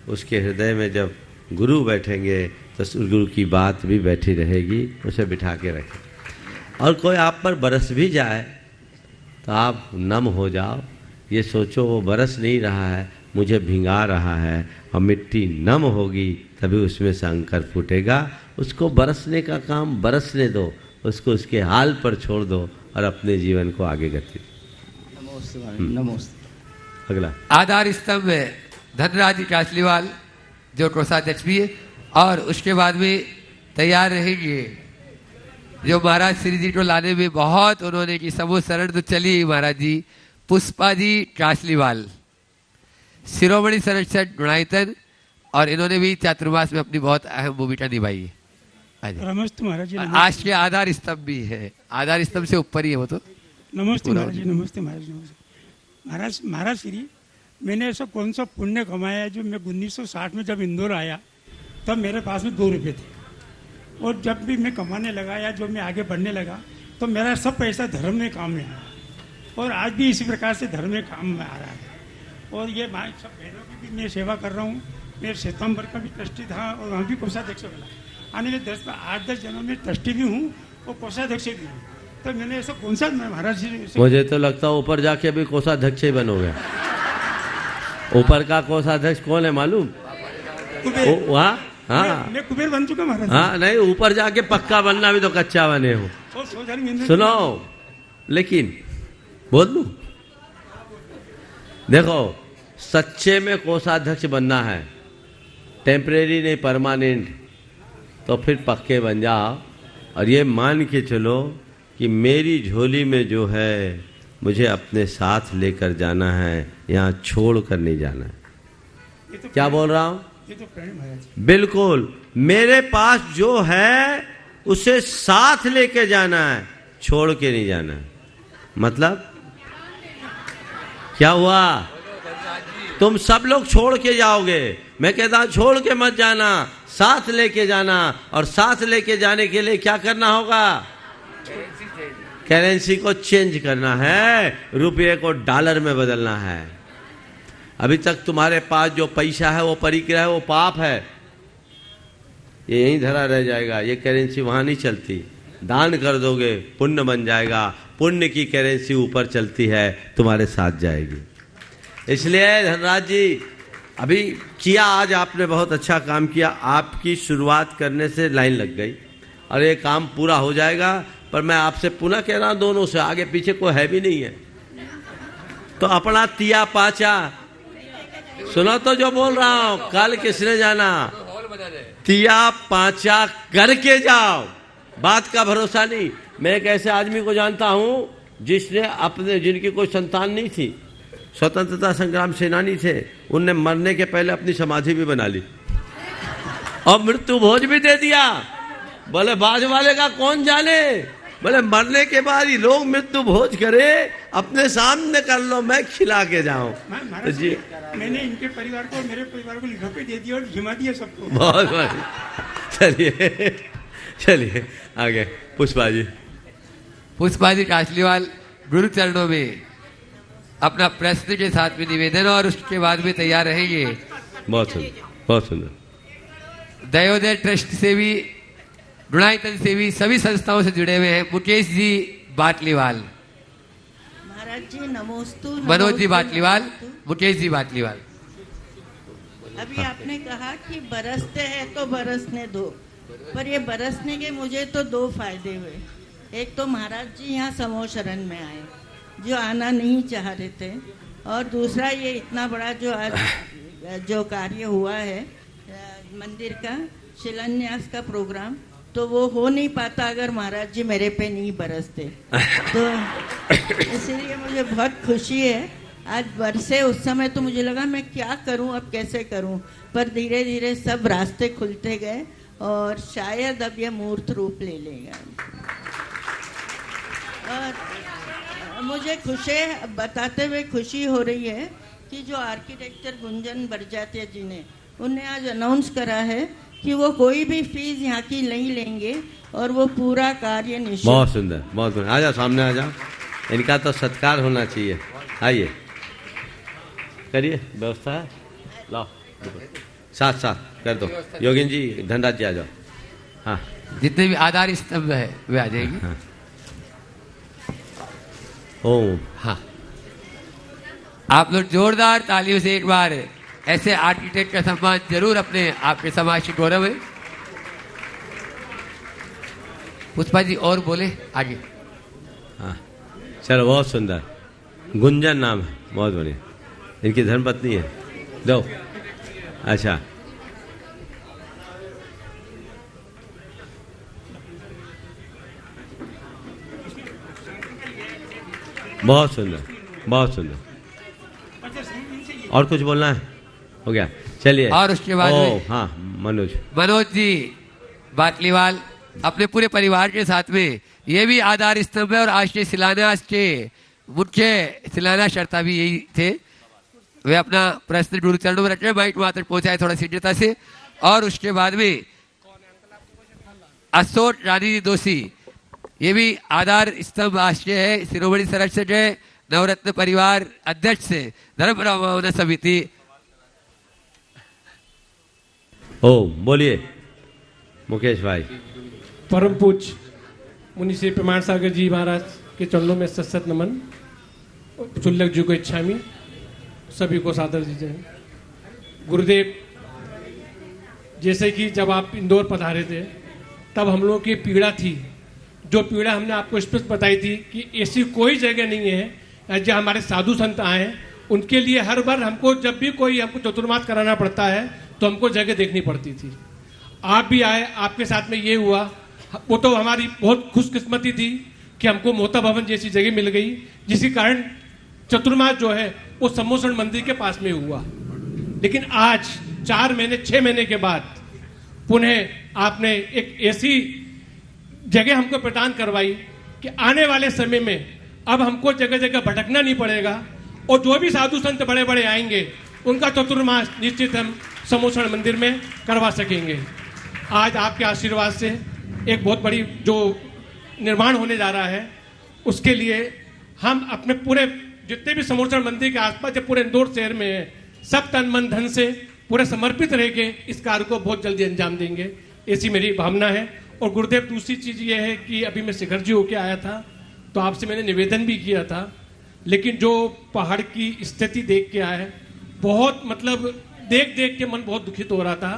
S6: उसके हृदय में जब गुरु बैठेंगे तो उस गुरु की बात भी बैठी रहेगी, उसे बिठा के रखें। और कोई आप पर बरस भी जाए तो आप नम हो जाओ, ये सोचो वो बरस नहीं रहा है, मुझे भिंगा रहा है, और मिट्टी नम होगी तभी उसमें से अंकुर फूटेगा। उसको बरसने का काम बरसने दो, उसको उसके हाल पर छोड़ दो और अपने जीवन को आगे गति।
S15: नमस्ते।
S6: अगला
S4: आधार स्तंभ है धनराज जी कासलीवाल जो कोषाध्यक्ष भी है, और उसके बाद में तैयार रहेंगे जो महाराज श्री जी को लाने में बहुत उन्होंने की समूह शरण तो चली महाराज जी, पुष्पा जी कासलीवाल, शिरोमणि संरक्षक गुणायतन, और इन्होंने भी चातुर्मास में अपनी बहुत अहम भूमिका निभाई है।
S16: नमस्ते महाराज जी।
S4: आज के आधार स्तंभ भी है, आधार स्तंभ से ऊपर ही है वो तो।
S16: नमस्ते महाराज जी। नमस्ते महाराज। नमस्ते महाराज श्री, मैंने ऐसा कौन सा पुण्य कमाया है जो मैं 1960 में जब इंदौर आया तब मेरे पास में 2 रुपये थे, और जब भी मैं कमाने लगा या जो मैं आगे बढ़ने लगा तो मेरा सब पैसा धर्म में काम में आया, और आज भी इसी प्रकार से धर्म में काम में आ रहा है। और ये सब बहनों की भी मैं सेवा कर रहा हूँ। मैं सितंबर का भी ट्रस्टी था और वहाँ भी कोषाध्यक्ष बना। आने वाले 8-10 जनों में ट्रस्टी भी हूँ और कोषाध्यक्ष भी हूँ। तो मैंने ऐसा कौन सा महाराज जी,
S6: मुझे तो लगता है ऊपर जाके अभी कोषाध्यक्ष ही बनोगे। ऊपर का कोषाध्यक्ष कौन है मालूम? वहाँ
S16: मैं कुबेर बन चुका महाराज।
S6: हाँ नहीं, ऊपर जाके पक्का बनना भी तो कच्चा बने हो। सुनो, लेकिन बोल लूं, देखो सच्चे में कोषाध्यक्ष बनना है, टेम्परेरी नहीं परमानेंट, तो फिर पक्के बन जाओ और ये मान के चलो कि मेरी झोली में जो है मुझे अपने साथ लेकर जाना है, यहाँ छोड़ कर नहीं जाना है। क्या बोल रहा हूँ? बिल्कुल, मेरे पास जो है उसे साथ लेके जाना है, छोड़ के नहीं जाना है। मतलब क्या हुआ? तुम सब लोग छोड़ के जाओगे। मैं कहता हूं छोड़ के मत जाना, साथ लेके जाना। और साथ लेके जाने के लिए क्या करना होगा? करेंसी को चेंज करना है, रुपये को डॉलर में बदलना है। अभी तक तुम्हारे पास जो पैसा है वो परिक्रिया है, वो पाप है, ये यहीं धरा रह जाएगा। ये करेंसी वहां नहीं चलती। दान कर दोगे पुण्य बन जाएगा, पुण्य की करेंसी ऊपर चलती है, तुम्हारे साथ जाएगी। इसलिए धनराज जी अभी किया, आज आपने बहुत अच्छा काम किया। आपकी शुरुआत करने से लाइन लग गई और ये काम पूरा हो जाएगा। पर मैं आपसे पुनः कह रहा हूं, दोनों से, आगे पीछे कोई है भी नहीं है, तो अपना तिया पाचा सुनो तो जो बोल रहा हूं। कल किसने जाना? तिया पाचा करके जाओ, बात का भरोसा नहीं। मैं एक ऐसे आदमी को जानता हूं जिसने अपने, जिनकी कोई संतान नहीं थी, स्वतंत्रता संग्राम सेनानी थे, उनने मरने के पहले अपनी समाधि भी बना ली और मृत्यु भोज भी दे दिया। बोले बाज वाले का कौन जाने, बोले मरने के बाद ही लोग मृत्यु भोज करे, अपने सामने कर लो, मैं खिला के जाऊं। जी
S16: मैंने इनके परिवार को, मेरे परिवार को लिखा पे दे दिया और जिमा दिया सबको।
S6: बहुत बढ़िया। चलिए चलिए आगे। पुष्पा जी।
S4: पुष्पा जी कासलीवाल गुरु चरणों में अपना प्रश्न के साथ में निवेदन और उसके बाद में तैयार रहेंगे।
S6: बहुत सुंदर, बहुत सुंदर।
S4: दयोदय ट्रस्ट से भी, गुणायतन से भी, सभी संस्थाओं से जुड़े हुए हैं मुकेश जी बाटलीवाल।
S17: महाराज जी नमोस्तु।
S4: मनोज जी बाटलीवाल, मुकेश जी बाटलीवाल।
S17: अभी आपने कहा कि बरसते हैं तो बरसने दो, पर ये बरसने के मुझे तो दो फायदे हुए। एक तो महाराज जी यहाँ समूह शरण में आए, जो आना नहीं चाह रहे थे, और दूसरा ये इतना बड़ा जो आज जो कार्य हुआ है मंदिर का शिलान्यास का प्रोग्राम, तो वो हो नहीं पाता अगर महाराज जी मेरे पे नहीं बरसते। तो इसलिए मुझे बहुत खुशी है। आज बरसे, उस समय तो मुझे लगा मैं क्या करूं, अब कैसे करूं, पर धीरे धीरे सब रास्ते खुलते गए और शायद अब ये मूर्त रूप ले लेगा। और मुझे खुशी बताते हुए खुशी हो रही है कि जो आर्किटेक्चर गुंजन बरजात्या जी ने, उन्हें आज अनाउंस करा है कि वो कोई भी फीस यहाँ की नहीं लेंगे और वो पूरा कार्य निश्चित।
S6: बहुत सुंदर, बहुत सुंदर। आ जाओ, सामने आ जाओ, इनका तो सत्कार होना चाहिए। आइए, करिए, व्यवस्था है, लाओ, साथ साथ कर दो। योगिन जी, धनराज जी आ जाओ। हाँ,
S4: जितने भी आधार स्तंभ है वे आ जाएंगे।
S6: हाँ। ओम।
S4: हाँ, आप लोग जोरदार तालियों से एक बार ऐसे आर्किटेक्ट का सम्मान जरूर अपने आपके समाज के गौरव है। पुष्पा जी और बोले आगे।
S6: हाँ, चलो, बहुत सुंदर। गुंजन नाम है, बहुत बढ़िया। इनकी धर्मपत्नी है, दो। अच्छा, बहुत सुंदर, बहुत सुंदर। और कुछ बोलना है? हो गया, चलिए।
S4: और उसके बाद
S6: हाँ, मनोज
S4: जी बाटलीवाल अपने पूरे परिवार के साथ में, ये भी आधार स्तंभ है और आज के शिलान्यास के मुख्य शिलान्यासकर्ता भी यही थे। वे अपना प्रश्न गुरु चरणों में रखे, माइक मात्र पहुंचाए थोड़ा शीघ्रता से। और उसके बाद में अशोक रानी जी दोषी, ये भी आधार स्तंभ आश्रय है, शिरोमणि संरक्षक है, नवरत्न परिवार अध्यक्ष से धर्म प्रभावना समिति।
S6: ओ बोलिए मुकेश भाई।
S18: परम पूज्य मुनि श्री प्रमाण सागर जी महाराज के चरणों में सत नमन। चुल्लक जी को इच्छामी, सभी को सादर दीजिए। गुरुदेव, जैसे कि जब आप इंदौर पधारे थे तब हम लोगों की पीड़ा थी, जो पीड़ा हमने आपको स्पष्ट बताई थी कि ऐसी कोई जगह नहीं है जो हमारे साधु संत आए, उनके लिए हर बार हमको जब भी कोई हमको चतुर्मास कराना पड़ता है तो हमको जगह देखनी पड़ती थी। आप भी आए, आपके साथ में ये हुआ, वो तो हमारी बहुत खुशकिस्मती थी कि हमको मोहता भवन जैसी जगह मिल गई, जिसके कारण चतुर्मास जो है वो सम्मोहन मंदिर के पास में हुआ। लेकिन आज 4 महीने 6 महीने के बाद पुनः आपने एक ऐसी जगह हमको प्रदान करवाई कि आने वाले समय में अब हमको जगह जगह भटकना नहीं पड़ेगा और जो भी साधु संत बड़े बड़े आएंगे उनका चतुर्मास निश्चित हम समोसण मंदिर में करवा सकेंगे। आज आपके आशीर्वाद से एक बहुत बड़ी जो निर्माण होने जा रहा है, उसके लिए हम अपने पूरे जितने भी समोसण मंदिर के आसपास जो पूरे इंदौर शहर में है, सब तन मन धन से पूरे समर्पित रह के इस कार्य को बहुत जल्दी अंजाम देंगे, ऐसी मेरी भावना है। और गुरुदेव, दूसरी चीज़ ये है कि अभी मैं शिखर जी होके आया था तो आपसे मैंने निवेदन भी किया था, लेकिन जो पहाड़ की स्थिति देख के आया, बहुत मतलब देख देख के मन बहुत दुखित हो रहा था।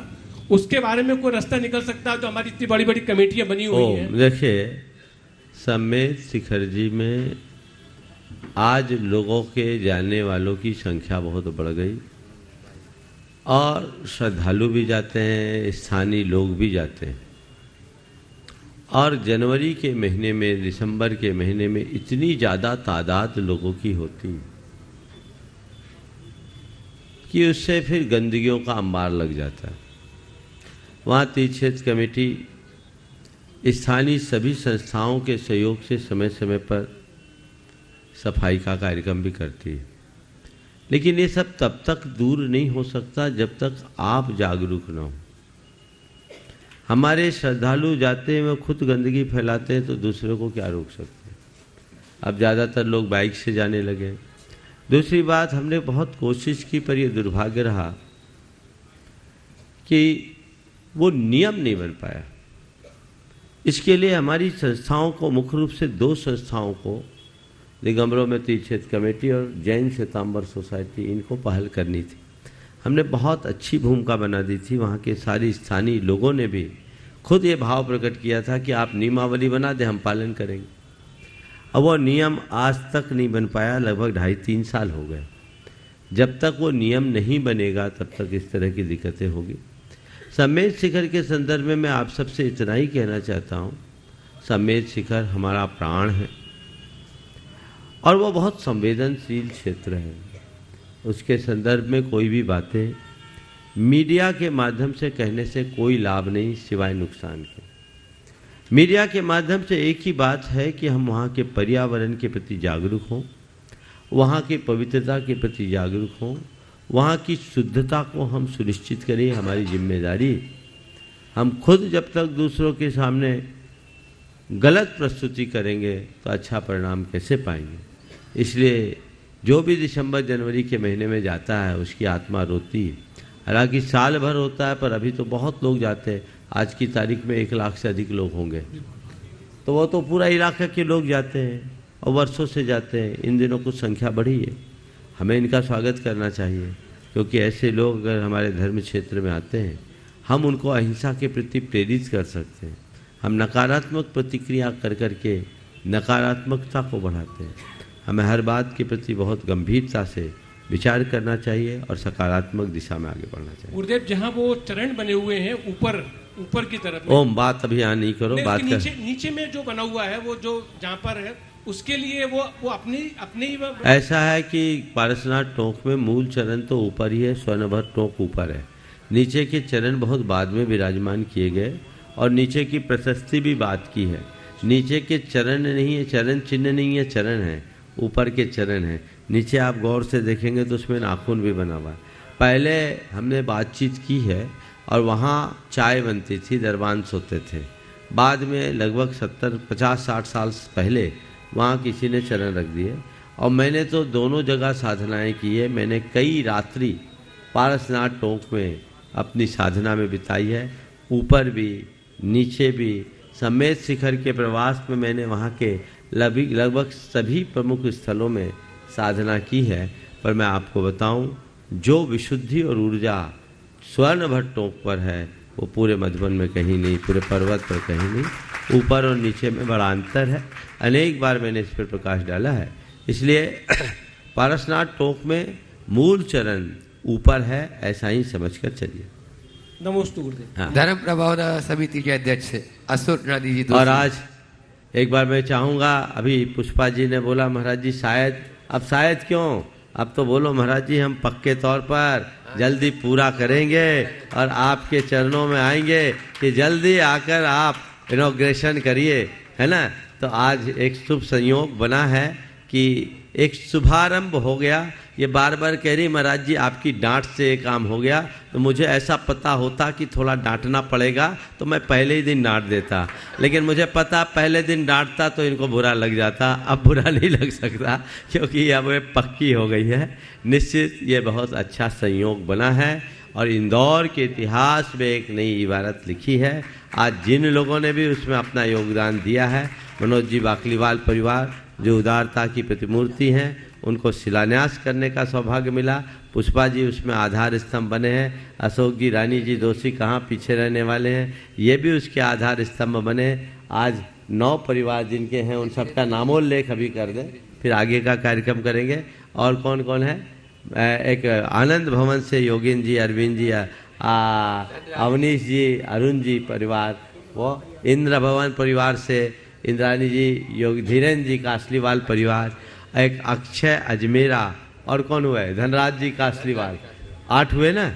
S18: उसके बारे में कोई रास्ता निकल सकता है? जो हमारी इतनी बड़ी बड़ी कमेटियां बनी हुई हैं।
S6: देखिए, समेत शिखर जी में आज लोगों के जाने वालों की संख्या बहुत बढ़ गई और श्रद्धालु भी जाते हैं, स्थानीय लोग भी जाते हैं। और जनवरी के महीने में, दिसंबर के महीने में इतनी ज़्यादा तादाद लोगों की होती कि उससे फिर गंदगियों का अंबार लग जाता है। वहाँ तीर्थ क्षेत्र कमेटी स्थानीय सभी संस्थाओं के सहयोग से समय समय पर सफाई का कार्यक्रम भी करती है, लेकिन ये सब तब तक दूर नहीं हो सकता जब तक आप जागरूक न हो। हमारे श्रद्धालु जाते हैं, वो खुद गंदगी फैलाते हैं तो दूसरों को क्या रोक सकते हैं। अब ज़्यादातर लोग बाइक से जाने लगे। दूसरी बात, हमने बहुत कोशिश की पर यह दुर्भाग्य रहा कि वो नियम नहीं बन पाया। इसके लिए हमारी संस्थाओं को, मुख्य रूप से 2 संस्थाओं को, दिगंबरों में तीर्थ क्षेत्र कमेटी और जैन श्वेतांबर सोसाइटी, इनको पहल करनी थी। हमने बहुत अच्छी भूमिका बना दी थी। वहाँ के सारी स्थानीय लोगों ने भी खुद ये भाव प्रकट किया था कि आप नियमावली बना दें, हम पालन करेंगे। अब वो नियम आज तक नहीं बन पाया, लगभग 2.5-3 साल हो गए। जब तक वो नियम नहीं बनेगा तब तक इस तरह की दिक्कतें होगी। समेत शिखर के संदर्भ में मैं आप सबसे इतना ही कहना चाहता हूँ, समेत शिखर हमारा प्राण है और वो बहुत संवेदनशील क्षेत्र है। उसके संदर्भ में कोई भी बातें मीडिया के माध्यम से कहने से कोई लाभ नहीं सिवाय नुकसान के। मीडिया के माध्यम से एक ही बात है कि हम वहाँ के पर्यावरण के प्रति जागरूक हों, वहाँ की पवित्रता के प्रति जागरूक हों, वहाँ की शुद्धता को हम सुनिश्चित करें, हमारी जिम्मेदारी। हम खुद जब तक दूसरों के सामने गलत प्रस्तुति करेंगे तो अच्छा परिणाम कैसे पाएंगे। इसलिए जो भी दिसंबर जनवरी के महीने में जाता है उसकी आत्मा रोती है। हालांकि साल भर होता है पर अभी तो बहुत लोग जाते हैं। आज की तारीख में 1 लाख से अधिक लोग होंगे, तो वो तो पूरा इलाका के लोग जाते हैं और वर्षों से जाते हैं। इन दिनों कुछ संख्या बढ़ी है, हमें इनका स्वागत करना चाहिए, क्योंकि ऐसे लोग अगर हमारे धर्म क्षेत्र में आते हैं, हम उनको अहिंसा के प्रति प्रेरित कर सकते हैं। हम नकारात्मक प्रतिक्रिया कर करके नकारात्मकता को बढ़ाते हैं। हमें हर बात के प्रति बहुत गंभीरता से विचार करना चाहिए और सकारात्मक दिशा में आगे बढ़ना चाहिए।
S18: गुरुदेव, जहाँ वो चरण बने हुए हैं ऊपर की तरफ,
S6: ओम बात अभी यहाँ नहीं करो, बात कर।
S18: नीचे में जो बना हुआ है, वो जो जहाँ पर है, उसके लिए वो अपनी
S6: ऐसा है कि पारसनाथ टोंक में मूल चरण तो ऊपर ही है, स्वर्णभर टोंक ऊपर है। नीचे के चरण बहुत बाद में विराजमान किए गए और नीचे की प्रशस्ति भी बात की है। नीचे के चरण नहीं है, चरण चिन्ह नहीं है, चरण है, ऊपर के चरण है। नीचे आप गौर से देखेंगे तो उसमें नाखून भी बना हुआ है। पहले हमने बातचीत की है और वहाँ चाय बनती थी, दरबान सोते थे। बाद में लगभग 50-60 साल पहले वहाँ किसी ने चरण रख दिए और मैंने तो दोनों जगह साधनाएं की है। मैंने कई रात्रि पारसनाथ टोंक में अपनी साधना में बिताई है, ऊपर भी नीचे भी। समेत शिखर के प्रवास में मैंने वहाँ के लगभग सभी प्रमुख स्थलों में साधना की है। पर मैं आपको बताऊं, जो विशुद्धि और ऊर्जा स्वर्ण भट्ट टोंक पर है वो पूरे मधुबन में कहीं नहीं, पूरे पर्वत पर कहीं नहीं। ऊपर और नीचे में बड़ा अंतर है। अनेक बार मैंने इस पर प्रकाश डाला है। इसलिए पारसनाथ टोंक में मूल चरण ऊपर है, ऐसा ही समझकर चलिए।
S18: नमोस्तु गुरुदेव।
S6: हाँ।
S4: धर्म प्रभावना समिति के अध्यक्ष असुर नानी जी।
S6: और आज एक बार मैं चाहूँगा, अभी पुष्पा जी ने बोला महाराज जी शायद, अब शायद क्यों, अब तो बोलो महाराज जी हम पक्के तौर पर जल्दी पूरा करेंगे और आपके चरणों में आएंगे कि जल्दी आकर आप इनॉग्रेशन करिए, है ना। तो आज एक शुभ संयोग बना है कि एक शुभारंभ हो गया। ये बार बार कह रही महाराज जी आपकी डांट से ये काम हो गया, तो मुझे ऐसा पता होता कि थोड़ा डांटना पड़ेगा तो मैं पहले ही दिन डांट देता, लेकिन मुझे पता पहले दिन डांटता तो इनको बुरा लग जाता, अब बुरा नहीं लग सकता क्योंकि अब ये पक्की हो गई है। निश्चित ये बहुत अच्छा संयोग बना है और इंदौर के इतिहास में एक नई इबारत लिखी है। आज जिन लोगों ने भी उसमें अपना योगदान दिया है, मनोज जी बाकलीवाल परिवार जो उदारता की प्रतिमूर्ति हैं, उनको शिलान्यास करने का सौभाग्य मिला। पुष्पा जी उसमें आधार स्तंभ बने हैं, अशोक जी रानी जी दोषी कहाँ पीछे रहने वाले हैं, ये भी उसके आधार स्तंभ बने। आज 9 परिवार जिनके हैं उन सबका नामोल्लेख अभी कर दें, फिर आगे का कार्यक्रम करेंगे। और कौन कौन है? एक आनंद भवन से योगेंद्र जी, अरविंद जी, अवनीश जी, अरुण जी परिवार, वो इंद्र भवन परिवार से इंद्रानी जी, योग धीरेन्द्र जी कासलीवाल परिवार, एक अक्षय अजमेरा, और कौन हुए? धनराज जी कासलीवाल। 8 हुए ना?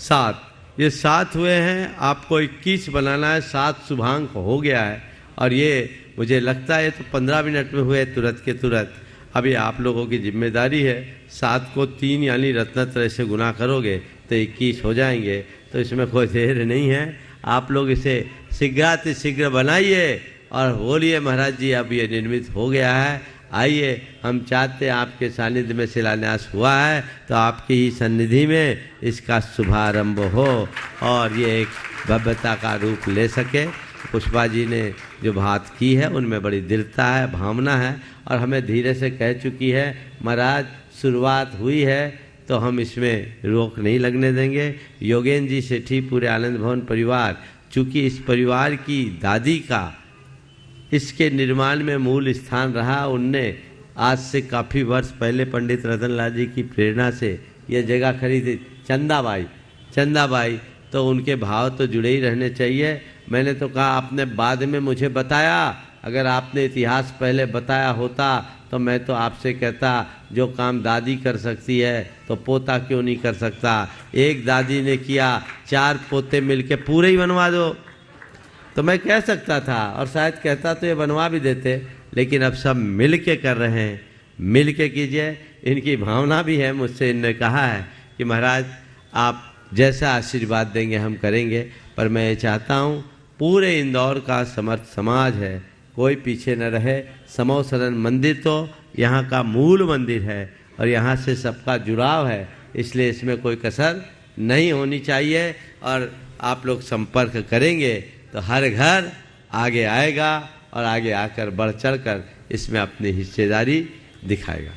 S6: 7, ये 7 हुए हैं। आपको 21 बनाना है, 7 शुभांक हो गया है। और ये मुझे लगता है तो 15 मिनट में हुए तुरंत के तुरंत। अभी आप लोगों की जिम्मेदारी है, 7 को 3 यानी रत्नत्रय से गुना करोगे तो 21 हो जाएंगे, तो इसमें कोई देर नहीं है। आप लोग इसे शीघ्रातिशीघ्र बनाइए और बोलिए महाराज जी अब ये निर्मित हो गया है, आइए हम चाहते हैं आपके सानिध्य में शिलान्यास हुआ है तो आपकी ही सन्निधि में इसका शुभारंभ हो और ये एक भव्यता का रूप ले सके। पुष्पा जी ने जो बात की है उनमें बड़ी दृढ़ता है, भावना है और हमें धीरे से कह चुकी है महाराज शुरुआत हुई है तो हम इसमें रोक नहीं लगने देंगे। योगेंद्र जी सेठी, पूरे आनंद भवन परिवार, चूँकि इस परिवार की दादी का इसके निर्माण में मूल स्थान रहा, उनने आज से काफ़ी वर्ष पहले पंडित रतनलाल जी की प्रेरणा से यह जगह खरीदी। चंदाबाई तो उनके भाव तो जुड़े ही रहने चाहिए। मैंने तो कहा आपने बाद में मुझे बताया, अगर आपने इतिहास पहले बताया होता तो मैं तो आपसे कहता जो काम दादी कर सकती है तो पोता क्यों नहीं कर सकता। एक दादी ने किया, 4 पोते मिलके पूरे ही बनवा दो, तो मैं कह सकता था और शायद कहता तो ये बनवा भी देते, लेकिन अब सब मिल के कर रहे हैं, मिल के कीजिए। इनकी भावना भी है, मुझसे इनने कहा है कि महाराज आप जैसा आशीर्वाद देंगे हम करेंगे, पर मैं ये चाहता हूँ पूरे इंदौर का समर्थ समाज है, कोई पीछे न रहे। समो सदन मंदिर तो यहाँ का मूल मंदिर है और यहाँ से सबका जुड़ाव है, इसलिए इसमें कोई कसर नहीं होनी चाहिए। और आप लोग संपर्क करेंगे तो हर घर आगे आएगा और आगे आकर बढ़ चढ़ कर इसमें अपनी हिस्सेदारी दिखाएगा।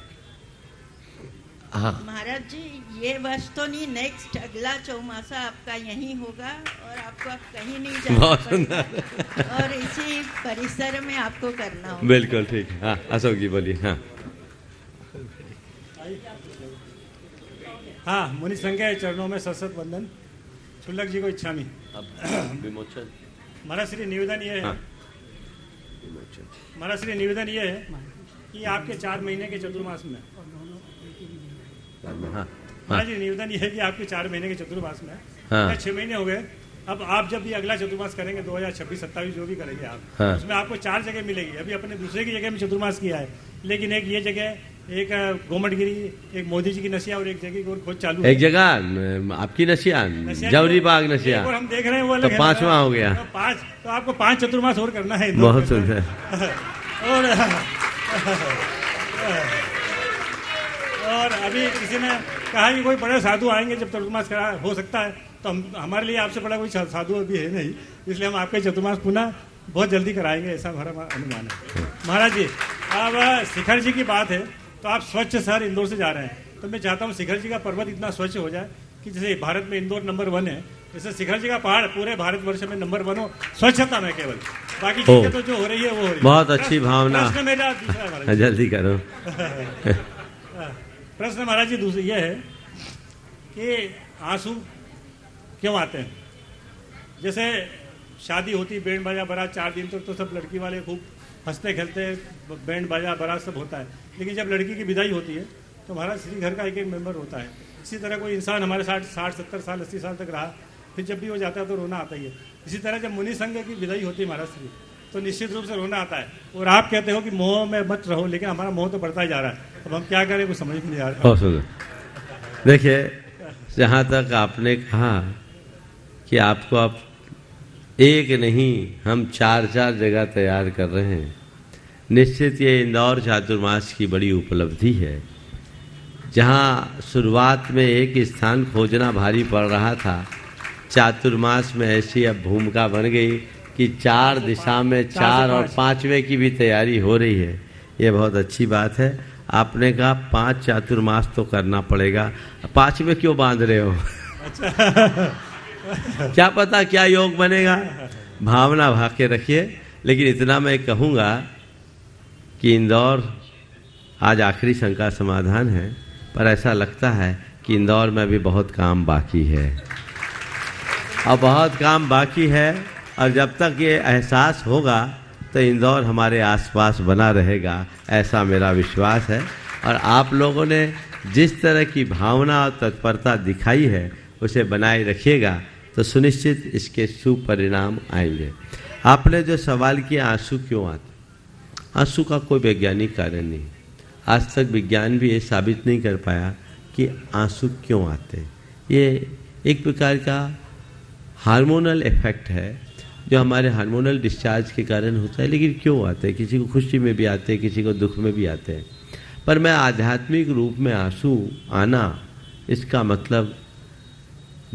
S6: हाँ
S17: महाराज जी, ये वर्ष तो नहीं, नेक्स्ट अगला चौमासा आपका यहीं होगा और आपको आप कहीं नहीं जाना पड़ेगा और इसी परिसर में आपको करना होगा।
S6: बिल्कुल ठीक है। हाँ अशोक जी बोलिए।
S16: हाँ मुनि संघ के चरणों में सशत वंदन। शुल्लक जी को इच्छामी
S6: विमोचन।
S16: महाराज श्री निवेदन ये है, महाराज श्री निवेदन ये है कि आपके 4 महीने के चतुर्मास में, महाराज जी निवेदन ये है कि आपके 4 महीने के चतुर्मास में 6 महीने हो गए। अब आप जब भी अगला चतुर्मास करेंगे 2026-27 जो भी करेंगे आप, उसमें आपको 4 जगह मिलेगी। अभी अपने दूसरे की जगह में चतुर्मास किया है, लेकिन एक ये जगह, एक गोमटगिरी, एक मोदी जी की नशिया और एक जगह की और खोज चालू है।
S6: एक जगह आपकी नशिया जवरी बाग नशिया,
S16: और हम देख रहे हैं वो
S6: तो 5वां हो गया।
S16: तो आपको 5 चतुर्मास और करना है।
S6: बहुत सुंदर।
S16: और अभी किसी ने कहा कि कोई बड़े साधु आएंगे जब चतुर्मास करा हो सकता है, तो हमारे लिए आपसे बड़ा कोई साधु अभी है नहीं, इसलिए हम आपके चतुर्मास पुनः बहुत जल्दी कराएंगे, ऐसा हमारा अनुमान है। महाराज जी अब शिखर जी की बात है, तो आप स्वच्छ शहर इंदौर से जा रहे हैं, तो मैं चाहता हूँ शिखर जी का पर्वत इतना स्वच्छ हो जाए कि जैसे भारत में इंदौर नंबर 1 है, जैसे शिखर जी का पहाड़ पूरे भारतवर्ष में नंबर 1 हो स्वच्छता में केवल, बाकी चीजें तो जो हो रही है वो हो रही है।
S6: बहुत अच्छी भावना,
S16: मेरा
S6: जल्दी करो।
S16: प्रश्न महाराज जी दूसरी ये है कि आंसू क्यों आते हैं? जैसे शादी होती, बैंड बाजा बारात 4 दिन तक तो सब लड़की वाले खूब हंसते खेलते, बैंड बाजा बारात सब होता है, लेकिन जब लड़की की विदाई होती है तो हमारा श्री घर का एक मेंबर होता है। इसी तरह कोई इंसान हमारे साथ 60-70 साल 80 साल तक रहा, फिर जब भी वो जाता है तो रोना आता ही है। इसी तरह जब मुनि संघ की विदाई होती है महाराज श्री, तो निश्चित रूप से रोना आता है। और आप कहते हो कि मोह में मत रहो, लेकिन हमारा मोह तो बढ़ता ही जा रहा है।
S19: अब हम क्या करें, कुछ समझ में नहीं आ रहा।
S6: बहुत सुंदर। देखिए, जहाँ तक आपने कहा कि आपको आप एक नहीं हम 4 जगह तैयार कर रहे हैं, निश्चित ये इंदौर चातुर्मास की बड़ी उपलब्धि है। जहाँ शुरुआत में एक स्थान खोजना भारी पड़ रहा था, चातुर्मास में ऐसी अब भूमिका बन गई कि 4 दिशा में 4 और 5वें की भी तैयारी हो रही है। ये बहुत अच्छी बात है। आपने कहा 5 चातुर्मास तो करना पड़ेगा, 5वें क्यों बांध रहे हो? क्या पता क्या योग बनेगा, भावना भाके रखिए। लेकिन इतना मैं कहूँगा कि इंदौर आज आखिरी शंका समाधान है, पर ऐसा लगता है कि इंदौर में भी बहुत काम बाकी है और बहुत काम बाकी है। और जब तक ये एहसास होगा तो इंदौर हमारे आसपास बना रहेगा, ऐसा मेरा विश्वास है। और आप लोगों ने जिस तरह की भावना और तत्परता दिखाई है उसे बनाए रखिएगा तो सुनिश्चित इसके शुभ परिणाम आएंगे। आपने जो सवाल किया आंसू क्यों आते, आंसू का कोई वैज्ञानिक कारण नहीं। आज तक विज्ञान भी ये साबित नहीं कर पाया कि आंसू क्यों आते हैं। ये एक प्रकार का हार्मोनल इफेक्ट है जो हमारे हार्मोनल डिस्चार्ज के कारण होता है। लेकिन क्यों आते हैं, किसी को खुशी में भी आते हैं, किसी को दुख में भी आते हैं। पर मैं आध्यात्मिक रूप में आंसू आना इसका मतलब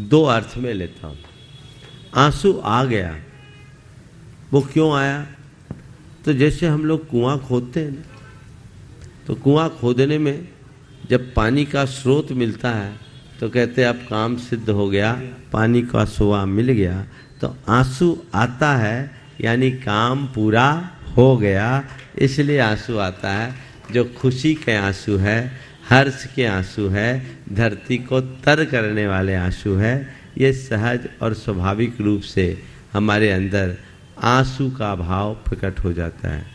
S6: 2 अर्थ में लेता हूँ। आंसू आ गया, वो क्यों आया? तो जैसे हम लोग कुआं खोदते हैं ना, तो कुआं खोदने में जब पानी का स्रोत मिलता है तो कहते हैं अब काम सिद्ध हो गया, पानी का सोआ मिल गया। तो आंसू आता है यानी काम पूरा हो गया, इसलिए आंसू आता है। जो खुशी के आंसू है, हर्ष के आंसू है, धरती को तर करने वाले आंसू है, ये सहज और स्वाभाविक रूप से हमारे अंदर आंसू का भाव प्रकट हो जाता है।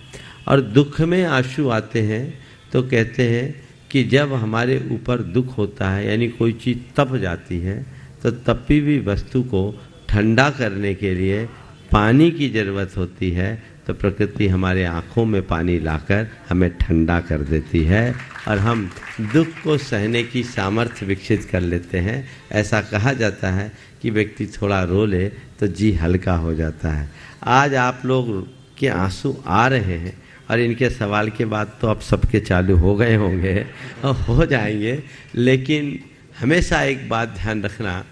S6: और दुख में आंसू आते हैं तो कहते हैं कि जब हमारे ऊपर दुख होता है यानी कोई चीज़ तप जाती है तो तपी हुई वस्तु को ठंडा करने के लिए पानी की ज़रूरत होती है। तो प्रकृति हमारे आँखों में पानी लाकर हमें ठंडा कर देती है और हम दुख को सहने की सामर्थ्य विकसित कर लेते हैं। ऐसा कहा जाता है कि व्यक्ति थोड़ा रो ले तो जी हल्का हो जाता है। आज आप लोग के आंसू आ रहे हैं और इनके सवाल के बाद तो अब सबके चालू हो गए होंगे और हो जाएंगे। लेकिन हमेशा एक बात ध्यान रखना,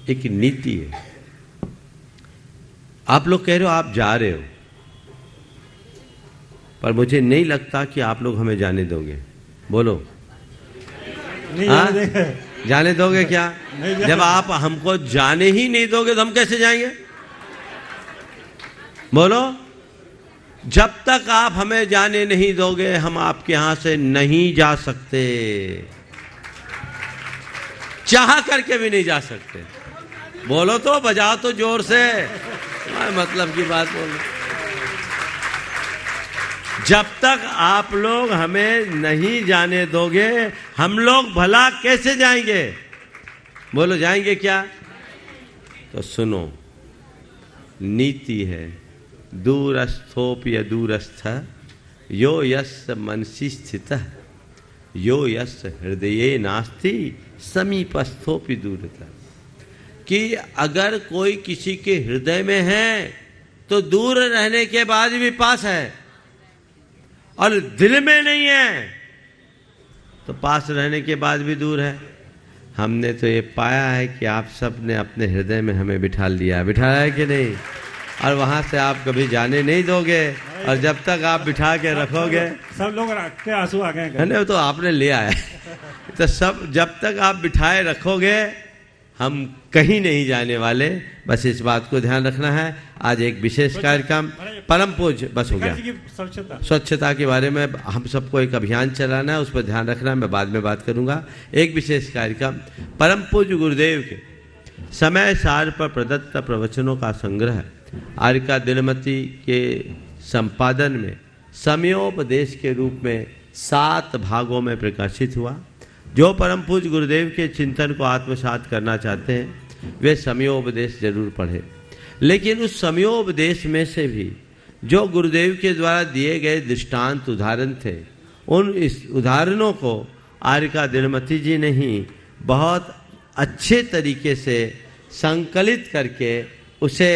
S6: एक नीति है। आप लोग कह रहे हो आप जा रहे हो, पर मुझे नहीं लगता कि आप लोग हमें जाने दोगे। बोलो
S19: नहीं जाने देंगे।
S6: जाने दोगे क्या? जब आप हमको जाने ही नहीं दोगे तो हम कैसे जाएंगे? बोलो, जब तक आप हमें जाने नहीं दोगे हम आपके यहां से नहीं जा सकते, चाह करके भी नहीं जा सकते। बोलो तो, बजाओ तो जोर से, मतलब की बात बोलो। जब तक आप लोग हमें नहीं जाने दोगे हम लोग भला कैसे जाएंगे? बोलो जाएंगे क्या? तो सुनो, नीति है दूरस्थोप्य दूरस्थ यो यस्य मनसि स्थितः यो यस्य हृदये नास्ति समीपस्थोपि दूरतः। कि अगर कोई किसी के हृदय में है तो दूर रहने के बाद भी पास है, और दिल में नहीं है तो पास रहने के बाद भी दूर है। हमने तो ये पाया है कि आप सब ने अपने हृदय में हमें बिठा लिया, बिठाया है कि नहीं? और वहां से आप कभी जाने नहीं दोगे, और जब तक आप बिठा के रखोगे,
S19: सब लोग के आंसू आ गए
S6: है, तो आपने ले आया तो सब जब तक आप बिठाए रखोगे हम कहीं नहीं जाने वाले। बस इस बात को ध्यान रखना है। आज एक विशेष कार्यक्रम परम पूज्य, बस हो गया, स्वच्छता के बारे में हम सबको एक अभियान चलाना है, उस पर ध्यान रखना है। मैं बाद में बात करूंगा। एक विशेष कार्यक्रम परम पूज्य गुरुदेव के समय सार पर प्रदत्त प्रवचनों का संग्रह आर्का दिनमती के संपादन में समयोपदेश के रूप में 7 भागों में प्रकाशित हुआ। जो परम पूज्य गुरुदेव के चिंतन को आत्मसात करना चाहते हैं वे समयोपदेश जरूर पढ़े। लेकिन उस समयोपदेश में से भी जो गुरुदेव के द्वारा दिए गए दृष्टांत उदाहरण थे उन इस उदाहरणों को आर्यका दिनमती जी ने ही बहुत अच्छे तरीके से संकलित करके उसे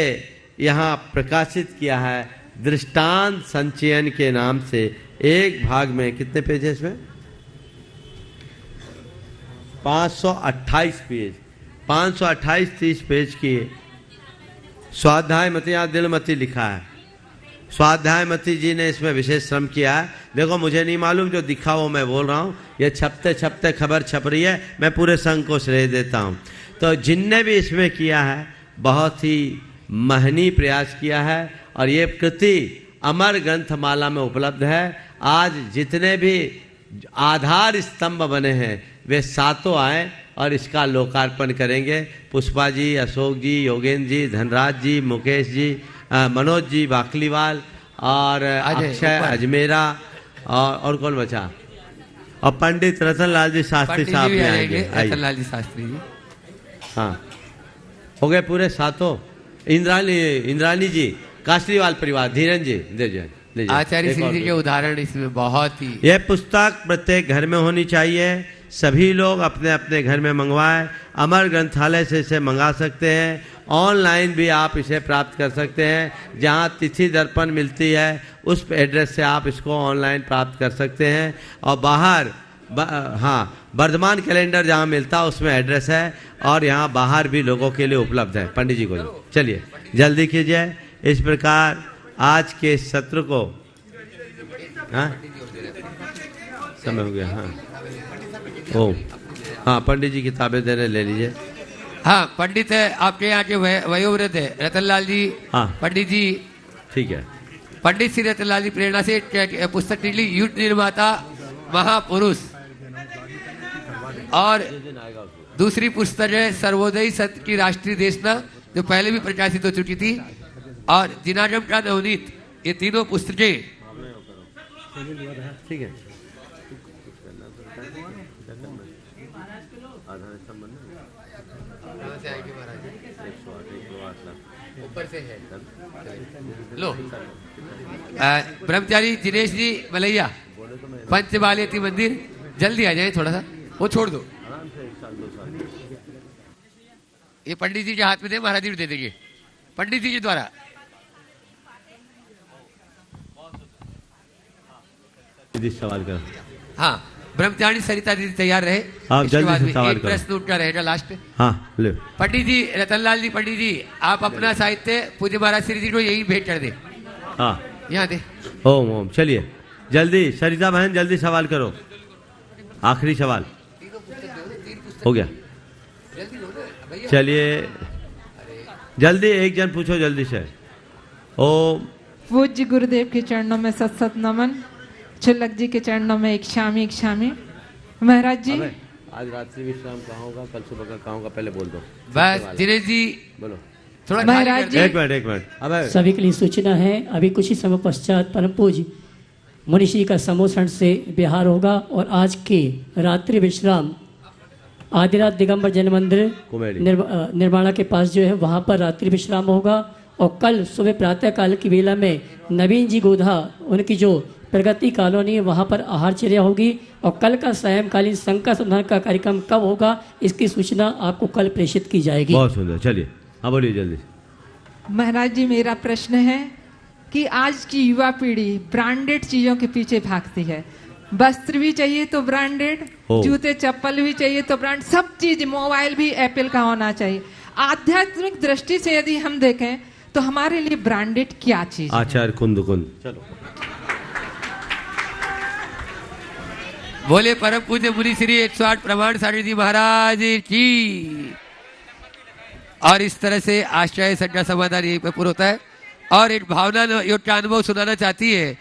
S6: यहाँ प्रकाशित किया है। दृष्टांत संचयन के नाम से एक भाग में कितने पेज है इसमें? 528 पेज, 528-30 पेज की स्वाध्याय मति, यहाँ दिनमती लिखा है। स्वाध्याय मती जी ने इसमें विशेष श्रम किया है। देखो मुझे नहीं मालूम, जो दिखा वो मैं बोल रहा हूँ। ये छपते छपते खबर छप रही है, मैं पूरे संघ को श्रेय देता हूँ। तो जिनने भी इसमें किया है बहुत ही महनीय प्रयास किया है और ये कृति अमर ग्रंथमाला में उपलब्ध है। आज जितने भी आधार स्तंभ बने हैं वे सातों आए और इसका लोकार्पण करेंगे। पुष्पा जी, अशोक जी, योगेंद्र जी, धनराज जी, मुकेश जी, मनोज जी बाकलीवाल और अक्षय अजमेरा और कौन बचा? और पंडित रतनलाल जी शास्त्री साहब भी आएंगे।
S4: रतनलाल जी शास्त्री जी,
S6: हाँ हो गए पूरे सातों। इंद्रानी जी, कासरीवाल परिवार, धीरन जी,
S4: आचार्य श्री जी के उदाहरण इसमें बहुत ही।
S6: यह पुस्तक प्रत्येक घर में होनी चाहिए। सभी लोग अपने अपने घर में मंगवाएं। अमर ग्रंथालय से इसे मंगा सकते हैं। ऑनलाइन भी आप इसे प्राप्त कर सकते हैं। जहां तिथि दर्पण मिलती है उस एड्रेस से आप इसको ऑनलाइन प्राप्त कर सकते हैं। और बाहर हाँ, वर्धमान कैलेंडर जहां मिलता है उसमें एड्रेस है और यहां बाहर भी लोगों के लिए उपलब्ध है। पंडित जी को चलिए जल्दी कीजिए। इस प्रकार आज के सत्र को हाँ समय हो गया। हाँ ओ हाँ, पंडित जी किताबें देने ले लीजिए।
S4: हाँ, पंडित है आपके यहाँ के वयोवृद्ध है रतनलाल जी।
S6: हाँ
S4: पंडित जी,
S6: ठीक है।
S4: पंडित श्री रतनलाल जी प्रेरणा से पुस्तक निकली, युद्ध निर्माता महापुरुष। और दूसरी पुस्तक है सर्वोदयी सत्य की राष्ट्रीय देशना, जो पहले भी प्रकाशित हो चुकी थी, और जिनागम का नवनीत। ये तीनों पुस्तकें
S6: ठीक है।
S4: ऊपर से है लो। ब्रह्मचारी दिनेश जी मलैया, पंचबालियती मंदिर, जल्दी आ जाए थोड़ा सा, वो छोड़ दो। ये पंडित जी के हाथ में दे, महाराज जी को दे देंगे पंडित जी के द्वारा।
S6: सवाल करो।
S4: हाँ, ब्रह्मचारी सरिता दीदी तैयार रहे।
S6: आप जल्दी से सवाल
S4: एक
S6: करो।
S4: प्रश्न उनका रहेगा लास्ट।
S6: हाँ ले।
S4: पंडित जी रतनलाल जी, पंडित जी आप अपना साहित्य पूज्य महाराज श्री जी को यही भेंट कर दे।
S6: हाँ
S4: यहाँ दे।
S6: ओम ओम। चलिए जल्दी, सरिता बहन जल्दी सवाल करो। आखिरी सवाल हो गया। चलिए जल्दी, एक जन पूछो जल्दी से। ओम।
S20: पूज्य गुरुदेव के चरणों में सत सत नमन। छुल्लक जी के चरणों में इक्षामी इक्षामी। महाराज जी
S6: आज रात्रि विश्राम कहाँ होगा, कल सुबह का कहाँ होगा, पहले बोल दो
S4: बस। दिनेश जी
S6: बोलो।
S4: थोड़ा
S20: महाराज जी,
S6: एक मिनट। अब
S3: सभी के लिए सूचना है, अभी कुछ ही समय पश्चात परम पूज्य मुनिश्री का समोसण से विहार होगा और आज के रात्रि विश्राम आदिराज दिगंबर जैन मंदिर निर्माणा के पास जो है वहाँ पर रात्रि विश्राम होगा। और कल सुबह प्रातः काल की वेला में नवीन जी गोधा उनकी जो प्रगति कॉलोनी है वहाँ पर आहारचर्या होगी। और कल का सायंकालीन शंका समाधान का कार्यक्रम कब होगा इसकी सूचना आपको कल प्रेषित की जाएगी।
S6: बहुत सुंदर। चलिए हाँ बोलिए जल्दी।
S20: महाराज जी मेरा प्रश्न है कि आज की युवा पीढ़ी ब्रांडेड चीजों के पीछे भागती है। वस्त्र भी चाहिए तो ब्रांडेड, जूते चप्पल भी चाहिए तो ब्रांड, सब चीज, मोबाइल भी एप्पल का होना चाहिए। आध्यात्मिक दृष्टि से यदि हम देखें तो हमारे लिए ब्रांडेड क्या चीज?
S6: आचार्य कुंद चलो
S4: बोले परम पूज्य मुनि श्री 108 प्रमाण सागर जी महाराज की। और इस तरह से आश्चर्य संज्ञा समाधान यहीं पर पूरा होता है। और एक भावना योग का अनुभव सुनाना चाहती है।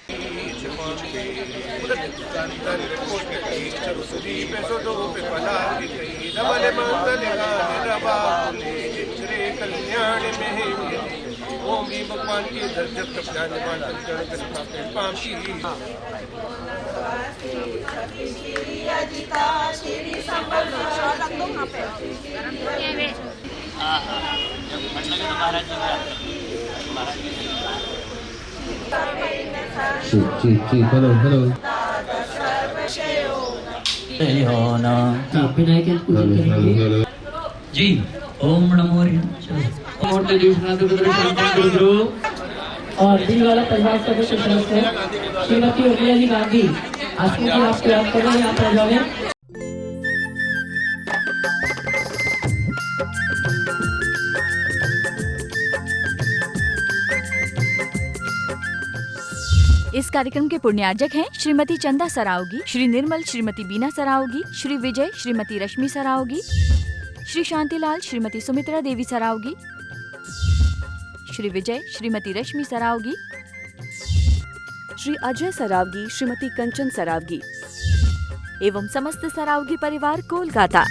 S21: हेलो
S3: होना विनायक पूजन करेंगे जी। ओम नमो और दिल वाला परिवार सदस्य सदस्य श्रीमती उमिया जी गांधी आजकल की आपको याद कर रहे हैं, यहाँ पर जाओगे।
S1: इस कार्यक्रम के पुण्यार्जक हैं श्रीमती चंदा सरावगी, श्री निर्मल श्रीमती बीना सरावगी, श्री विजय श्रीमती रश्मि सरावगी, श्री शांतिलाल श्रीमती सुमित्रा देवी सरावगी, श्री विजय श्रीमती रश्मि सरावगी,
S2: श्री अजय सरावगी, श्रीमती कंचन सरावगी
S1: एवं समस्त सरावगी परिवार कोलकाता।